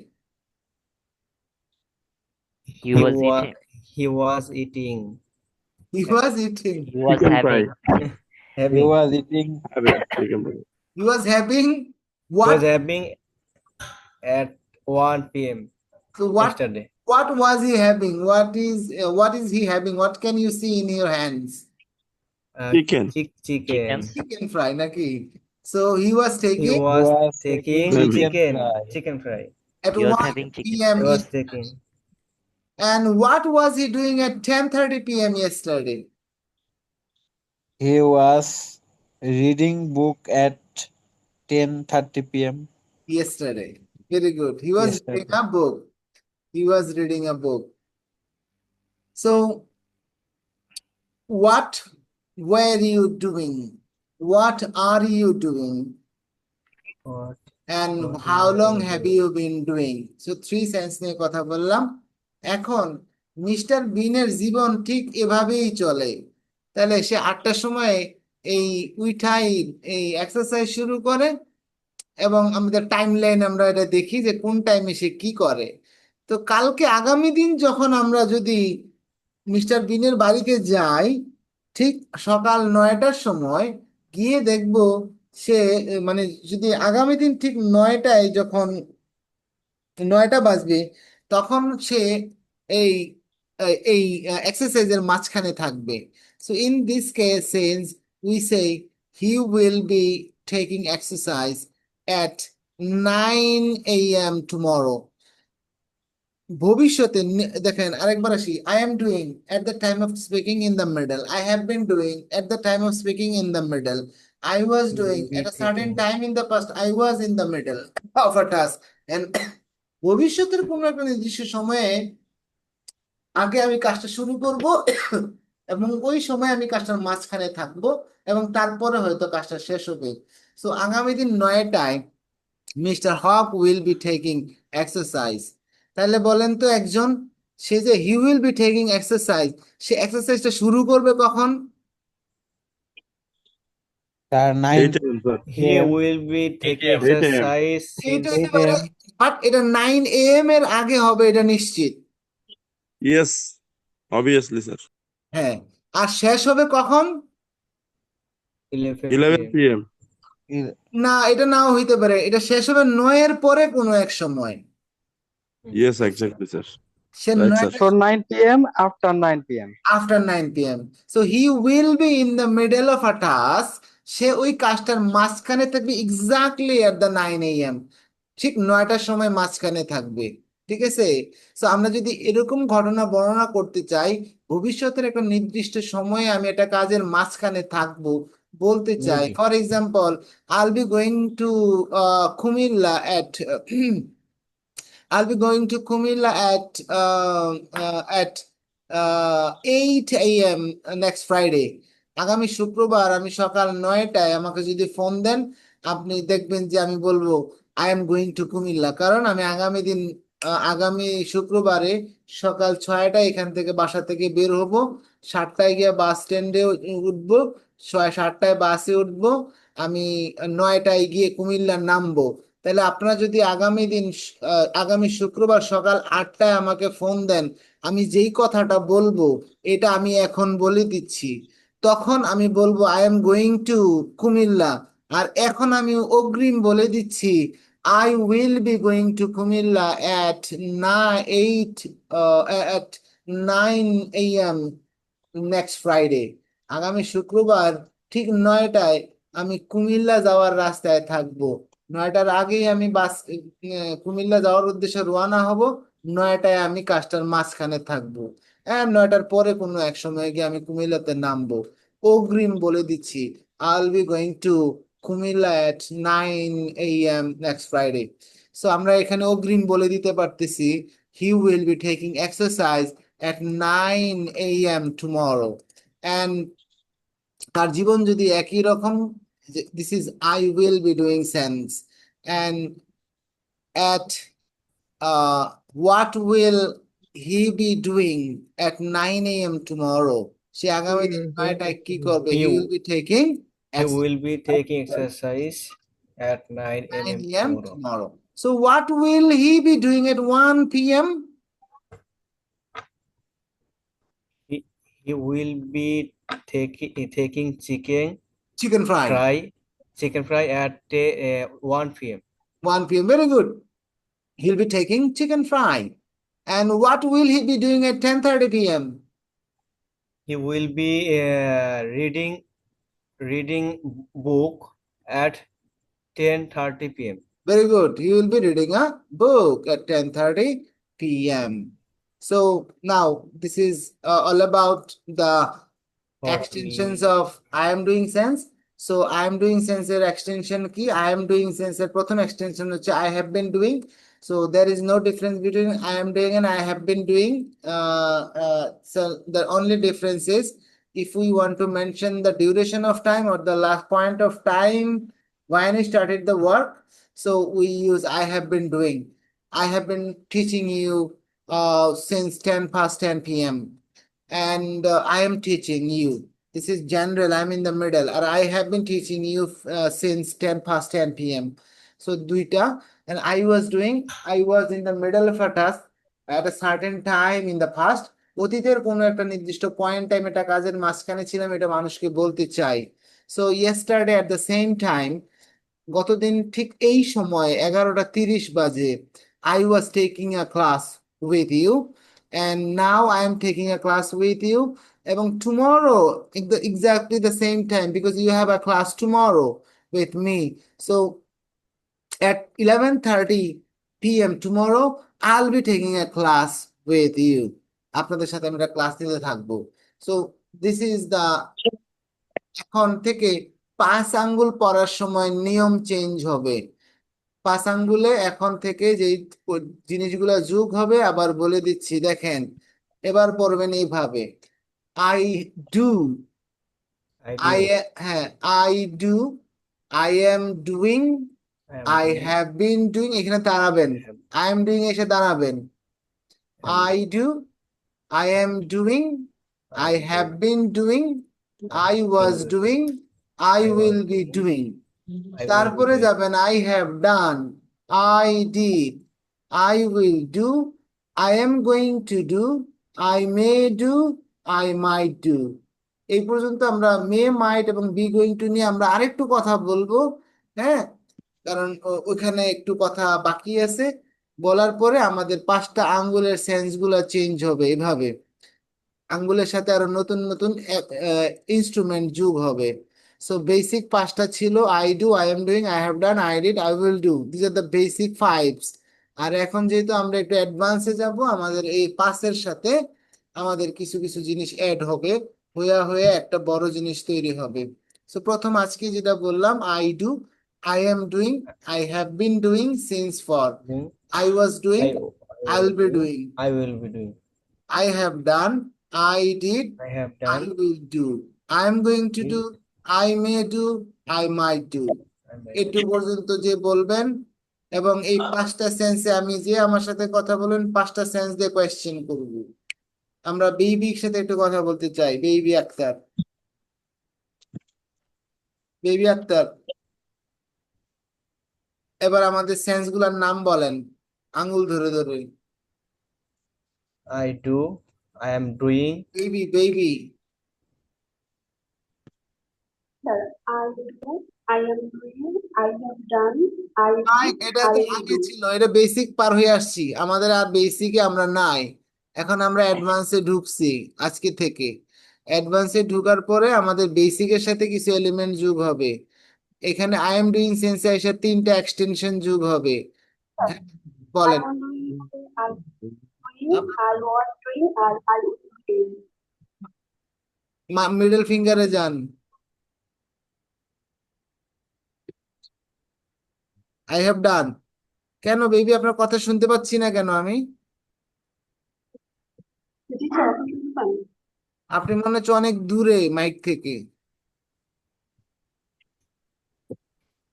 He was eating. He was eating. He was eating. He was Chicken fry. having. He Having. was eating. Chicken fry. He was having He was what? having at 1 p.m. So what? yesterday. What was he having? What is he having? What can you see in your hands? Chicken. Chicken. Chicken fry, naki. So he was He taking was was taking taking chicken. fry. Chicken fry. at He was 1 having chicken. p.m. He was taking. And what was he doing at 10:30 p.m. yesterday? He was reading book at 10:30 p.m. Yesterday. Very good. He was reading yesterday. a book. He was reading a book. So, what were you doing? What are you doing? What? And What how you long are have doing? you been doing? So, 3 sense নিয়ে কথা বললাম। এখন mister বিনের জীবন ঠিক এভাবেই চলে। তাহলে সে 8টার সময় এই উঠাই এই এক্সারসাইজ শুরু করে এবং আমাদের টাইম লাইন আমরা এটা দেখি যে কোন টাইমে সে কি করে। তো কালকে আগামী দিন যখন আমরা যদি মিস্টার বিনের বাড়িতে যাই ঠিক সকাল 9টার সময় গিয়ে দেখব সে মানে যদি আগামী দিন ঠিক 9টায় যখন 9টা বাজবে তখন সে এই এই এক্সারসাইজের মাঝখানে থাকবে। So in this case sense we say he will be taking exercise at 9 a.m. tomorrow. ভবিষ্যতে দেখেন আরেকবার আসি I am doing at the time of speaking in the middle. I have been doing at the time of speaking in the middle. I was doing at a certain time in the past. I was in the middle of a task. And ভবিষ্যতের কোনো একটা নির্দিষ্ট সময়ে আগে আমি কাজটা শুরু করব এবং ওই সময় আমি কাজটার মাঝখানে থাকবো এবং তারপরে হয়তো কাজটা শেষ হবে। সো আগামী দিন 9টায় mister Haque will be taking exercise. তাহলে বলেন তো একজন সে যে he will be taking exercise সে এক্সারসাইজটা শুরু করবে কখন? তার 9 8 a.m. sir. He will be taking 8 a.m. exercise এটা since হতে পারে, বাট এটা 9 AM এর আগে হবে এটা নিশ্চিত। Yes. Obviously, sir. হ্যাঁ, আর শেষ হবে কখন? 11 p.m. না, এটা নাও হইতে পারে, এটা শেষ হবে 9 এর পরে কোনো এক সময়। Yes, exactly, sir. Say Right, 9 sir. So 9 p.m. after 9 p.m. after 9 p.m. So he will be in the middle of a task. সে ওই কাজটার মাঝখানে থাকবে এক্স্যাক্টলি at the 9 a.m. ঠিক 9টার সময় মাঝখানে থাকবে। ঠিক আছে? সো আমরা যদি এরকম ঘটনা বর্ণনা করতে চাই ভবিষ্যতের একটা নির্দিষ্ট সময়ে আমি একটা কাজের মাঝখানে থাকবো বলতে চাই, for example I'll be going to Kumilla at I'll be going to Kumilla at 8 a.m. next Friday. আগামী শুক্রবার আমি সকাল 9টায় আমাকে যদি ফোন দেন আপনি দেখবেন যে আমি বলবো I am going to Comilla, কারণ আমি আগামী শুক্রবারে সকাল 6টায় এখান থেকে বাসা থেকে বের হব, 7টায় গিয়ে বাস স্ট্যান্ডে উঠবো, 7টায় বাসে উঠবো, আমি 9টায় গিয়ে কুমিল্লা নামবো। তাহলে আপনারা যদি আগামী শুক্রবার সকাল 8টায় আমাকে ফোন দেন আমি যেই কথাটা বলবো এটা আমি এখন বলে দিচ্ছি, তখন আমি বলবো I am going to Comilla. আর এখন আমি অগ্রিম বলে দিচ্ছি I will be going to Kumilla at 9 a.m. next Friday. আগামী শুক্রবার ঠিক 9টায় আমি কুমিল্লা যাওয়ার রাস্তায় থাকবো। 9টার আগেই আমি কুমিল্লা যাওয়ার উদ্দেশ্যে রওনা হব, 9টায় আমি কাজটার মাঝখানে থাকবো। 9টার পরে কোনো এক সময় গিয়ে আমি কুমিল্লাতে নামবো। অগ্রিম বলে দিচ্ছি I'll be going to Kumilla at 9 a.m. next Friday. So আমরা এখানে অগ্রিম বলে দিতে পারতেছি he will be taking exercise at 9 a.m. tomorrow. And তার জীবন যদি একই রকম, this is I will be doing sense. And at what will he be doing at 9 a.m. tomorrow? সে আগামী দিন নয়টায় কি করবে? He he will be taking he will be taking exercise at 9 9 a.m. a.m. tomorrow. tomorrow. So what will he be doing at 1 p.m.? He will be taking Chicken fry. chicken fry at 1 p.m. 1 p.m. Very good. He'll be taking chicken fry. And what will he be doing at 10:30 p.m.? He will be reading book at 10:30 p.m. Very good. He will be reading a book at 10:30 p.m. So now this is all about the For extensions me, of I am doing sense. So I am doing sense এর extension কি? I am doing sense এর প্রথম extension হচ্ছে I have been doing. So there is no difference between I am doing and I have been doing. So the only difference is if we want to mention the duration of time or the last point of time when we started the work, so we use I have been doing. I have been teaching you since 10 past 10 p.m. and I am teaching you. This is general, I'm in the middle, or I have been teaching you since 10 past 10 p.m. So duita, and I was in the middle of a task at a certain time in the past. অতীতের কোনো একটা নির্দিষ্ট point time এটা কাজের মাঝখানে ছিলাম, এটা মানুষকে বলতে চাই। So yesterday at the same time, গতদিন ঠিক এই সময় 11:30 বাজে, I was taking a class with you and now I am taking a class with you, এবং tomorrow exactly the same time because you have a class tomorrow with me. So at 11:30 p.m. tomorrow I'll be taking a class with you. আপনাদের সাথে আমি একটা class নিতে থাকবো। So this is the, এখন থেকে 5 আঙ্গুল পড়ার সময় নিয়ম চেঞ্জ হবে। 5 আঙ্গুলে এখন থেকে যে জিনিসগুলো যোগ হবে, আবার বলে দিচ্ছি দেখেন, এবার পড়বেন এইভাবে I do, হ্যাঁ I do, I am doing, I have been doing, এখানে দাঁড়াবেন, I am doing এসে দাঁড়াবেন, I do, I am doing, I have been doing, I was doing, I will be doing. তারপরে যাবেন I have done, I did, I will do, I am going to do, I may do, I might do. এই পর্যন্ত আমরা মে, মাইট এবং be going to নিয়ে আমরা আরেকটু কথা বলবো, হ্যাঁ, কারণ ওখানে একটু কথা বাকি আছে। বলার পরে আমাদের 5টা আঙ্গুলের সেন্স গুলা চেঞ্জ হবে, এভাবে আঙ্গুলের সাথে আরো নতুন নতুন ইনস্ট্রুমেন্ট যোগ হবে। সো বেসিক 5টা ছিল I do, I am doing, I have done, I did, I will do. These are the basic 5s. আর এখন যেহেতু আমরা একটু অ্যাডভান্সে যাব, আমাদের এই 5 এর সাথে আমাদের কিছু কিছু জিনিস অ্যাড হবে, হয়ে একটা বড় জিনিস তৈরি হবে। সো প্রথম আজকে যেটা বললাম I do, I am doing, I have been doing since for, I was doing, I will be doing, I will be doing. I have done, I did, I have I done. will do, I am going to do, I may do, I might do. একটু পর্যন্ত যে বলবেন, এবং এই 5টা সেন্সে আমি যে আমার সাথে কথা বলবেন 5টা সেন্স দিয়ে কোয়েশ্চেন করব। আমরা বেবির সাথে একটু কথা বলতে চাই, বেবি আক্তার, বেবি আক্তার, এবার আমাদের সেন্স গুলার নাম বলেন আঙ্গুল ধরে ধরে। I do, I am doing. Baby, baby, Sir, I do, I am doing, I have done, I নাই, did, এটা I তো will আগে do. ছিল, এটা বেসিক পার হয়ে আসছি, আমাদের আর বেসিকে আমরা নাই, এখন আমরা অ্যাডভান্সে ঢুকছি আজকে থেকে। অ্যাডভান্সে ঢুকার পরে আমাদের বেসিকের সাথে কিছু এলিমেন্ট যোগ হবে। এখানে আই এম ডুইং সেন্সে এসে 3টা এক্সটেনশন যোগ হবে। Sir, I বলেন, am doing, I am doing, I was doing, and I will be doing. Middle ফিঙ্গারে যান, আই হ্যাভ ডান। কেন বেবি আপনার কথা শুনতে পাচ্ছি না কেন আমি? জি স্যার, এখন শুনতে পান? আপনি মনে হচ্ছে অনেক দূরে মাইক থেকে।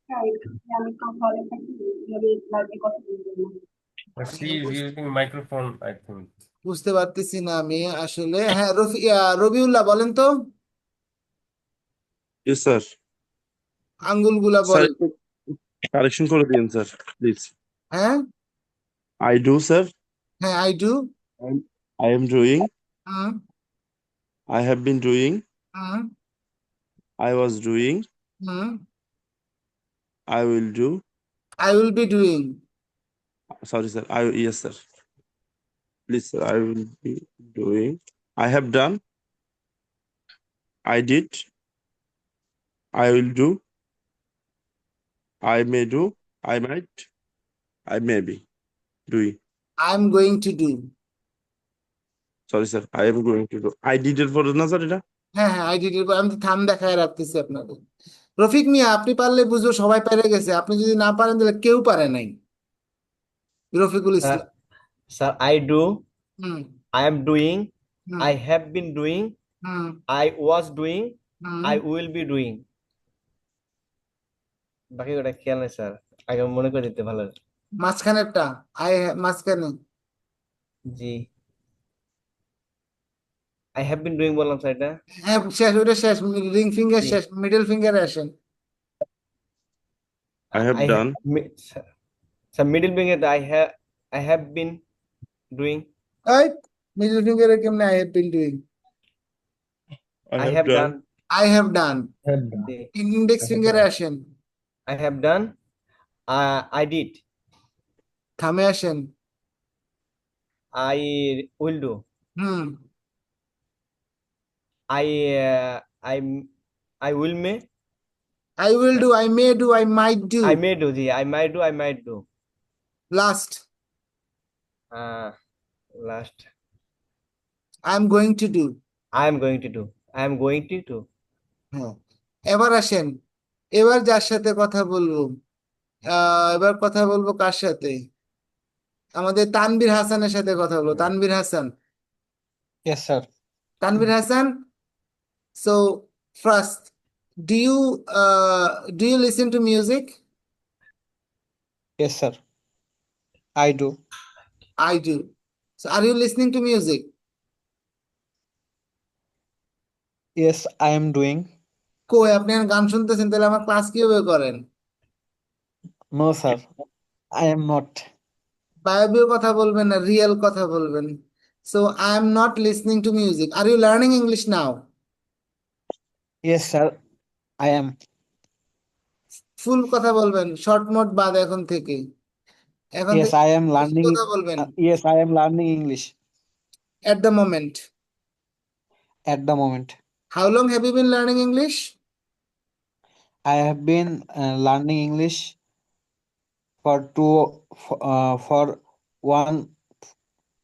হ্যাঁ, আমি তো ঘরে থাকি, এভাবে লাইভে কথা বলতে না। But she is using microphone, I think. বুঝতে পারতেছি না আমি আসলে। হ্যাঁ, রবিউল্লাহ বলেন তো, Yes, sir. আঙ্গুলগুলা Sir, বলেন। correction করে দিন, sir, please. হ্যাঁ I do, sir. হ্যাঁ, I do. I am doing. Hmm I have been doing. Hmm I was doing. Hmm. I will do. I will be doing. Sorry, sir. Yes, sir. Please, sir. I will be doing. I have done. I did. I will do. I may do. I might. I may be doing. I am going to do. Sorry, sir. I am going to do. I did it for the sir, এটা? হ্যাঁ হ্যাঁ, I did. আমি তো থাম দেখায় রাখতেছি আপনাকে। রফিক মিয়া, আপনি পারলে বুঝবো সবাই পেরে গেছে, আপনি যদি না পারেন তাহলে কেউ পারে নাই। Rafiqul Islam. Sir, I do. Hmm I am doing. Hmm I have been doing. Hmm I was doing. Hmm. I will be doing. বাকি ওটা খেয়াল নেই স্যার, আগে মনে করে দিতে ভালো। মাঝখানেরটা, মাঝখানে। জি, I have been doing বললাম স্যার এটা। হ্যাঁ শেষ, ওটা শেষ। রিং ফিঙ্গার জি, শেষ, মিডল ফিঙ্গারে আসেন। I have I done. Sir middle finger I have been doing. এই মিডল ফিঙ্গারে কেমনে I have been doing? I I have have done. done. I have done. Have done. জি, ইন্ডেক্স ফিঙ্গারে আসেন, I have done. I did. থামে আসেন। I will do. Hmm I I will may. I will do, I may do, I might do. I may do. G, I might do. I might do. Last, Last. I am going to do. I am going to do. I am going to do. হ্যাঁ, এবার আসেন। এবার যার সাথে কথা বলবো, এবার কথা বলবো কার সাথে? আমাদের তানভীর হাসানের সাথে কথা বলবো। Tanvir Hasan. Yes, sir. Tanvir Hasan, so first, do you listen to music? Yes, sir. I do. I do. So are you listening to music? Yes, I am doing. কই আপনি এখন গান শুনতেছেন, তাহলে আমার ক্লাস কিভাবে করেন? No, sir. I am not. বায়বীয় কথা বলবেন না, রিয়েল কথা বলবেন। So I am not listening to music. Are you learning English now? Yes, sir. I am. ফুল কথা বলবেন, শর্ট মোট বাদ এখন থেকে। এখন Yes, থেকে I am বেশি learning. কথা বলবেন। Yes, I am learning English At the moment. at the moment. How long have you been learning English? I have been learning English for for one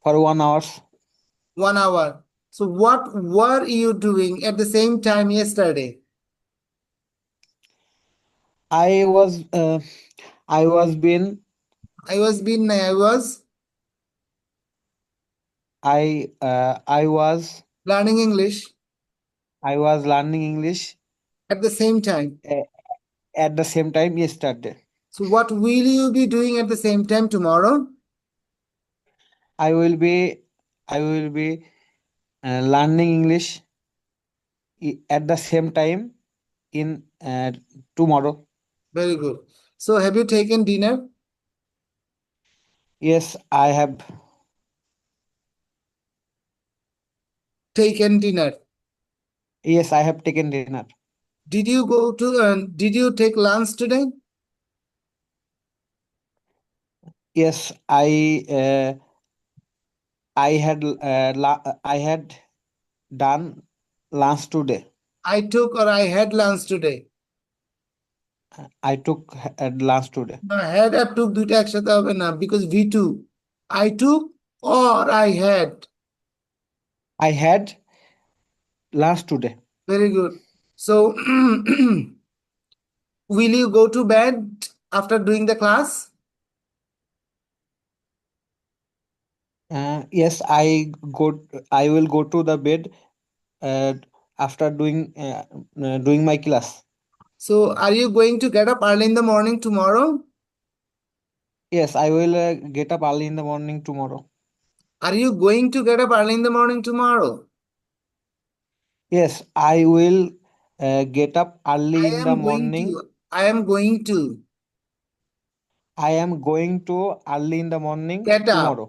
for 1 hour. 1 hour. So what were you doing at the same time yesterday? I was been I was been I was I was learning English learning English at the same time. at the same time yesterday. So what will you be doing at the same time tomorrow? I will be learning English at the same time in tomorrow. Very good. So have you taken dinner? Yes, I have Taken dinner. yes, I have taken dinner. Did you take lunch today? Yes, I had done lunch today. I took or I had lunch today. I took lunch today. না, had R took দুইটা একসাথে হবে না, because V2. I took or I had. I had lunch today. Very good. So will you go to bed after doing the class? Yes, I will go to the bed after doing my class. So are you going to get up early in the morning tomorrow? Yes, I will get up early in the morning tomorrow. Are you going to get up early in the morning tomorrow? Yes, I will get up early I in am the going morning. to. I am going to I am going to early in the morning get up. tomorrow.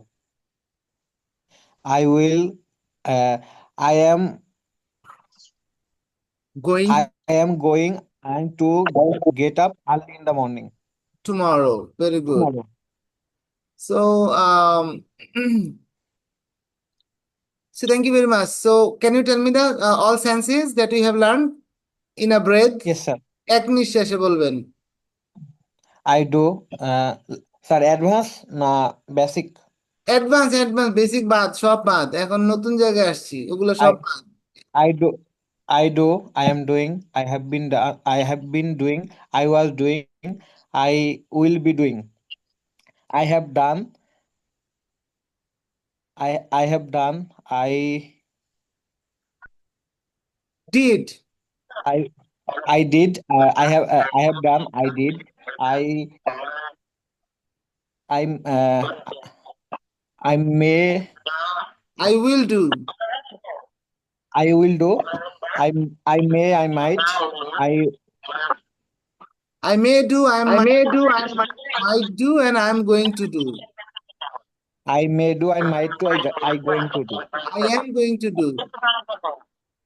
I will. I am. Going I am going. I'm to get up early in the morning tomorrow. Very good. tomorrow. So, so thank you very much. So, can you tell me the all senses that you have learned in a breath? Yes, sir. এক নিঃশ্বাসে বলবেন। I do. Sir advance না basic? Advance, basic বাদ, সব বাদ। এখন নতুন জায়গায় আসছি, ওগুলো I সব বাদ। I do. I do. I am doing. I have been. I have been doing. I was doing. I will be doing. I have done. I have done. Did. I did. I have done. I did. I'm. I may. I will do. I will do. I may. I might. I may do. I I might, may do, I might do, and I'm going to do. I may do. I might do. I going to do. I am going to do.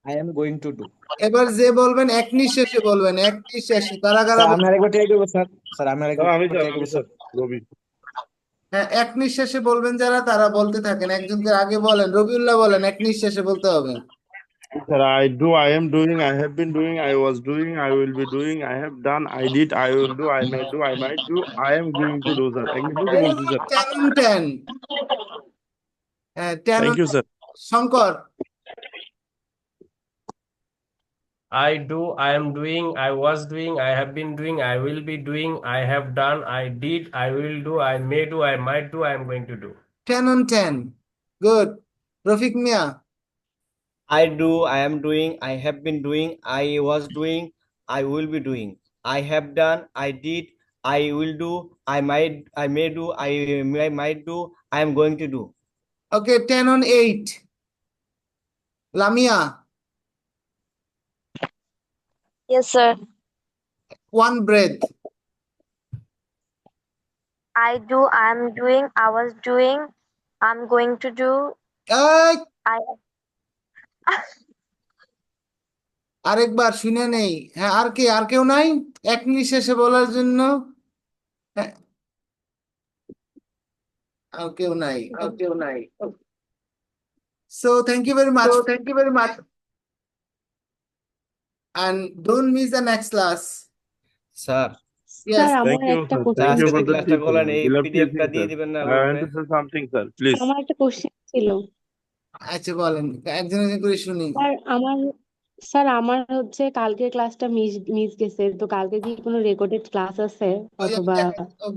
I am going to do. এবার যে বলবেন এক নিঃশ্বাসে বলবেন, এক নিঃশ্বাসে। কারা কারা স্যার আমি আরেকবার ট্রাই করবো স্যার। স্যার আমি স্যার আরেকবার আমি ট্রাই স্যার করবো স্যার। রবি। হ্যাঁ, এক নিঃশ্বাসে বলবেন যারা, তারা বলতে থাকেন। একজনকে আগে বলেন, রবিউল্লাহ বলেন, এক নিঃশ্বাসে বলতে হবে। Sir, I do, I am doing, I have been doing, I was doing, I will be doing, I have done, I did, I will do, I may do, I might do, I am going to do, sir. এক নিঃশ্বাসে বলছি sir. 10 on 10. 10 thank on you sir. Shankar. I do, I am doing, I was doing, I have been doing, I will be doing, I have done, I did, I will do, I may do, I might do, I am going to do. 10 on 10. Good. Rafiq Mia. I do, I am doing, I have been doing, I was doing, I will be doing, I have done, I did, I will do, I may do, I might do, I am going to do. Okay, 10 on 8. Lamia. Yes, sir. One breath. I do, I'm doing, I was doing, I'm going to do, এই, I আরেকবার শুনে নেই। হ্যাঁ, আর কেউ নাই এক নিঃশ্বাসে বলার জন্য? হ্যাঁ, আর কেউ নাই। So thank you very much. thank you very much. And don't miss the next class. Sir Yes. Sir আমার Thank you, একটা sir. কোশ্চেন Thank you আজকে for যে the ক্লাসটা করলেন teaching. এই We love পিডিএফটা teaching, দিয়ে sir. দিবেন না I want গ্রুপে? to say something, sir. Please. আমার একটা কোশ্চেন ছিল আচ্ছা বলেন, একজন একজন করে শুনি। স্যার আমার হচ্ছে কালকের ক্লাসটা মিস গেছে, তো কালকে কি কোনো রেকর্ডেড ক্লাস আছে অথবা?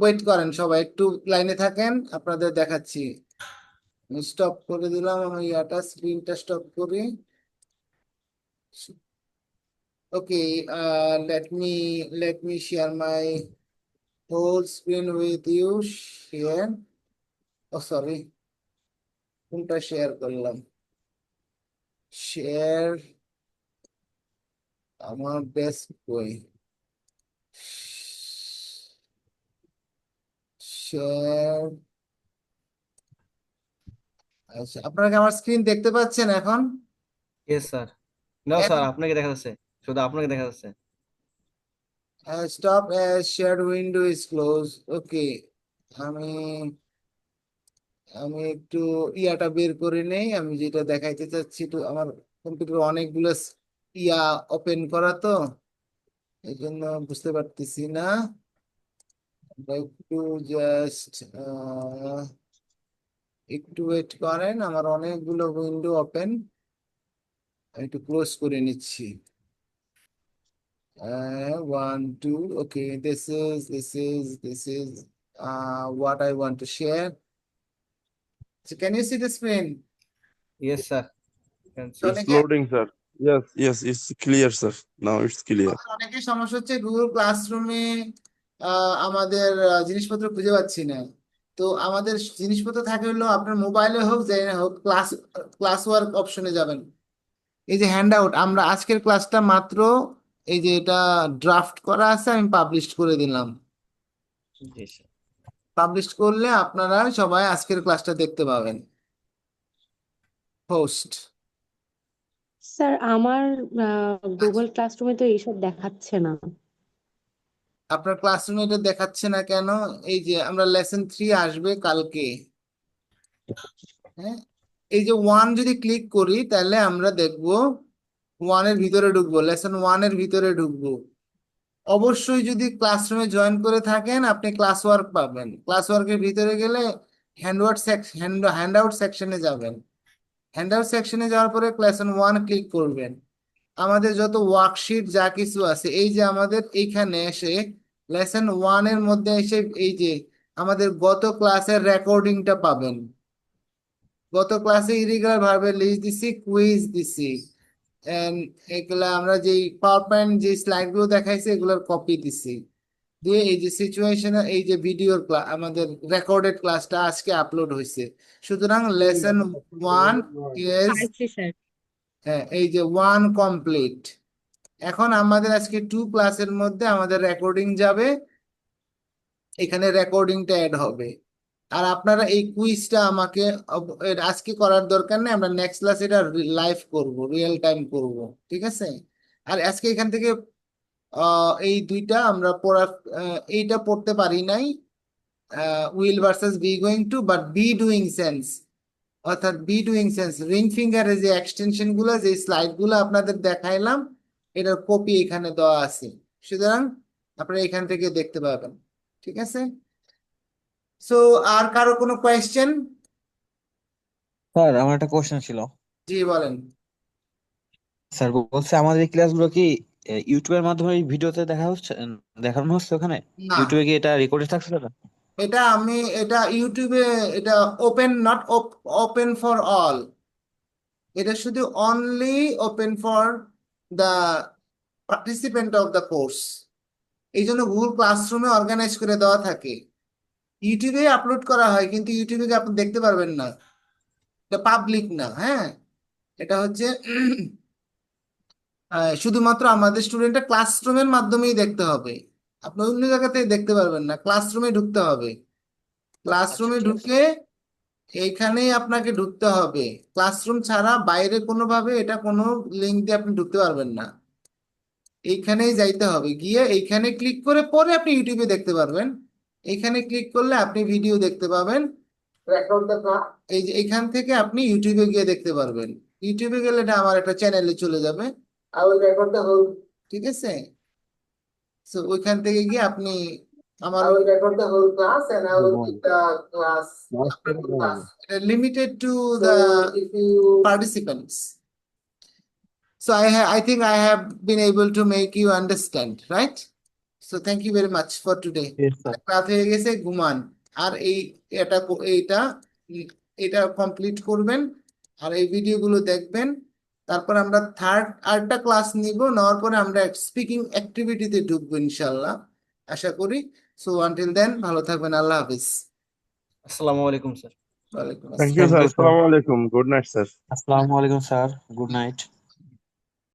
ওয়েট করেন সবাই, একটু লাইনে থাকেন, আপনাদের দেখাচ্ছি। স্টপ করে দিলাম আমি ইয়াটা, স্ক্রিনটা স্টপ করি। Okay, let me share my whole screen with you. Share. Oh, sorry. কোনটা শেয়ার করলাম? শেয়ার আমার ডেস্ক বই। শেয়ার। আচ্ছা, আপনারা কি আমার স্ক্রিন দেখতে পাচ্ছেন এখন? Yes sir. না স্যার, আপনাকে দেখা যাচ্ছে, শুধু আপনাকে দেখা যাচ্ছে। Stop as shared window is closed. Okay, আমি একটু ইয়াটা বের করে নেই। আমি যেটা দেখাইতে চাচ্ছি, তো আমার কম্পিউটার অনেকগুলো ইয়া ওপেন করা, তো এই জন্য বুঝতে পারতেছি না। একটু জাস্ট একটু ওয়েট করেন, আমার অনেকগুলো উইন্ডো ওপেন, আমি একটু ক্লোজ করে নিচ্ছি। 1 2 okay, this is what I want to share. So can you see the screen? Yes, sir. It's loading, sir. Yes, it's clear, sir. Now it's clear. অনেকে সমস্যা হচ্ছে গুগল ক্লাসরুমে আমাদের জিনিসপত্র খুঁজে পাচ্ছি না, তো তো আমাদের জিনিসপত্র থাকে হলো আপনার মোবাইলে হোক যাই না হোক, ক্লাস ওয়ার্ক অপশনে যাবেন। এই যে হ্যান্ড আউট, আমরা আজকের ক্লাসটা মাত্র এই যে এটা ড্রাফট করা আছে, আমি পাবলিশ করে দিলাম। জি স্যার। পাবলিশ করলে আপনারা সবাই আজকের ক্লাসটা দেখতে পাবেন। হোস্ট, স্যার আমার গুগল ক্লাসরুমে তো এইসব দেখাচ্ছে না। আপনার ক্লাসরুমে এটা দেখাচ্ছে না কেন? এই যে আমরা লেসন 3 আসবে কালকে, হ্যাঁ, এই যে 1 যদি ক্লিক করি তাহলে আমরা দেখব 1 এর ভিতরে ঢুকবো, লেসন 1 এর ভিতরে ঢুকবো। অবশ্যই যদি ক্লাসরুমে জয়েন করে থাকেন আপনি ক্লাস ওয়ার্ক পাবেন। ক্লাস ওয়ার্কের ভিতরে গেলে হ্যান্ড আউট সেকশনে যাবেন। হ্যান্ড আউট সেকশনে যাওয়ার পরে লেসন 1 ক্লিক করবেন। আমাদের যত ওয়ার্কশিট যা কিছু আছে, এই যে আমাদের এইখানে এসে লেসন 1 এর মধ্যে এসে এই যে আমাদের গত ক্লাসের রেকর্ডিংটা পাবেন। গত ক্লাসে ইরিগুলার ভার্বের লিস্ট দিছি, কুইজ দিছি, এন্ড এগুলা আমরা যে পাওয়ার পয়েন্ট যে স্লাইড গুলো দেখাইছি এগুলোর কপি দিছি, দিয়ে এই যে সিচুয়েশন, এই যে ভিডিওর আমাদের রেকর্ডেড ক্লাসটা আজকে আপলোড হয়েছে। সুতরাং লেসন 1 ইজ, পাইছি স্যার। হ্যাঁ, এই যে 1 কমপ্লিট। এখন আমাদের আজকে 2 ক্লাসের মধ্যে আমাদের রেকর্ডিং যাবে, এখানে রেকর্ডিংটা অ্যাড হবে। আর আপনারা এই কুইজটা আমাকে আজকে করার দরকার নেই, আমরা নেক্সট ক্লাসে এটা লাইভ করব, রিয়েল টাইম করব, ঠিক আছে? আর আজকে এখান থেকে এই দুইটা আমরা পড়া, এইটা পড়তে পারি নাই, will versus be going to, but be doing sense, অর্থাৎ বি ডুইং সেন্স রিং ফিঙ্গারের যে এক্সটেনশন গুলো, যে স্লাইড গুলো আপনাদের দেখাইলাম, এটার কপি এখানে দেওয়া আছে। সুতরাং আপনারা এখান থেকে দেখতে পাবেন, ঠিক আছে? সো আর কারো কোনো কোয়েশ্চেন? স্যার আমার একটা কোশ্চেন ছিল। জি বলেন। স্যার বলছে আমাদের এই ক্লাসগুলো কি ইউটিউবের মাধ্যমে ভিডিওতে দেখানো হচ্ছে ওখানে? না, ইউটিউবে কি এটা রেকর্ডে থাকছে দাদা? এটা ইউটিউবে, এটা open, not open for all, এটা শুধু only open for the participant of the course. এই জন্য গুগল ক্লাসরুমে অর্গানাইজ করে দেওয়া থাকে। ইউটিউবে আপলোড করা হয় কিন্তু ইউটিউবে আপনি দেখতে পারবেন না, এটা পাবলিক না। হ্যাঁ, এটা হচ্ছে শুধুমাত্র আমাদের স্টুডেন্টরা ক্লাসরুমের মাধ্যমেই দেখতে হবে, আপনি অন্য জায়গাতে দেখতে পারবেন না, ক্লাসরুমে ঢুকতে হবে। ক্লাসরুমে ঢুকে এইখানেই আপনাকে ঢুকতে হবে, ক্লাসরুম ছাড়া বাইরে কোনোভাবে এটা কোনো লিঙ্ক দিয়ে আপনি ঢুকতে পারবেন না। এইখানেই যাইতে হবে, গিয়ে এইখানে ক্লিক করে পরে আপনি ইউটিউবে দেখতে পারবেন। এইখানে ক্লিক করলে আপনি ভিডিও দেখতে পাবেন, এই যে এইখান থেকে আপনি ইউটিউবে গিয়ে দেখতে পারবেন। ইউটিউবে গেলে এটা আমার একটা চ্যানেলে চলে যাবে, ঠিক আছে? সো ওইখান থেকে গিয়ে আপনি আমার limited to the participants. So I think I have been able to make you understand, right? So thank you very much for today. Yes, sir. রাত হয়ে গেছে, ঘুমান। আর এটা কমপ্লিট করবেন আর এই ভিডিওগুলো দেখবেন। তারপর আমরা আরেকটা ক্লাস নিব, নেওয়ার পরে আমরা স্পিকিং অ্যাক্টিভিটিতে ঢুকবো ইনশাল্লাহ, আশা করি। সো আনটিল দেন ভালো থাকবেন, আল্লাহ হাফিজ। আসসালামু আলাইকুম স্যার। ওয়ালাইকুম Thank you, আসসালাম। sir. Assalamu alaikum. Good night, sir. আসসালামু আলাইকুম স্যার, গুড নাইট।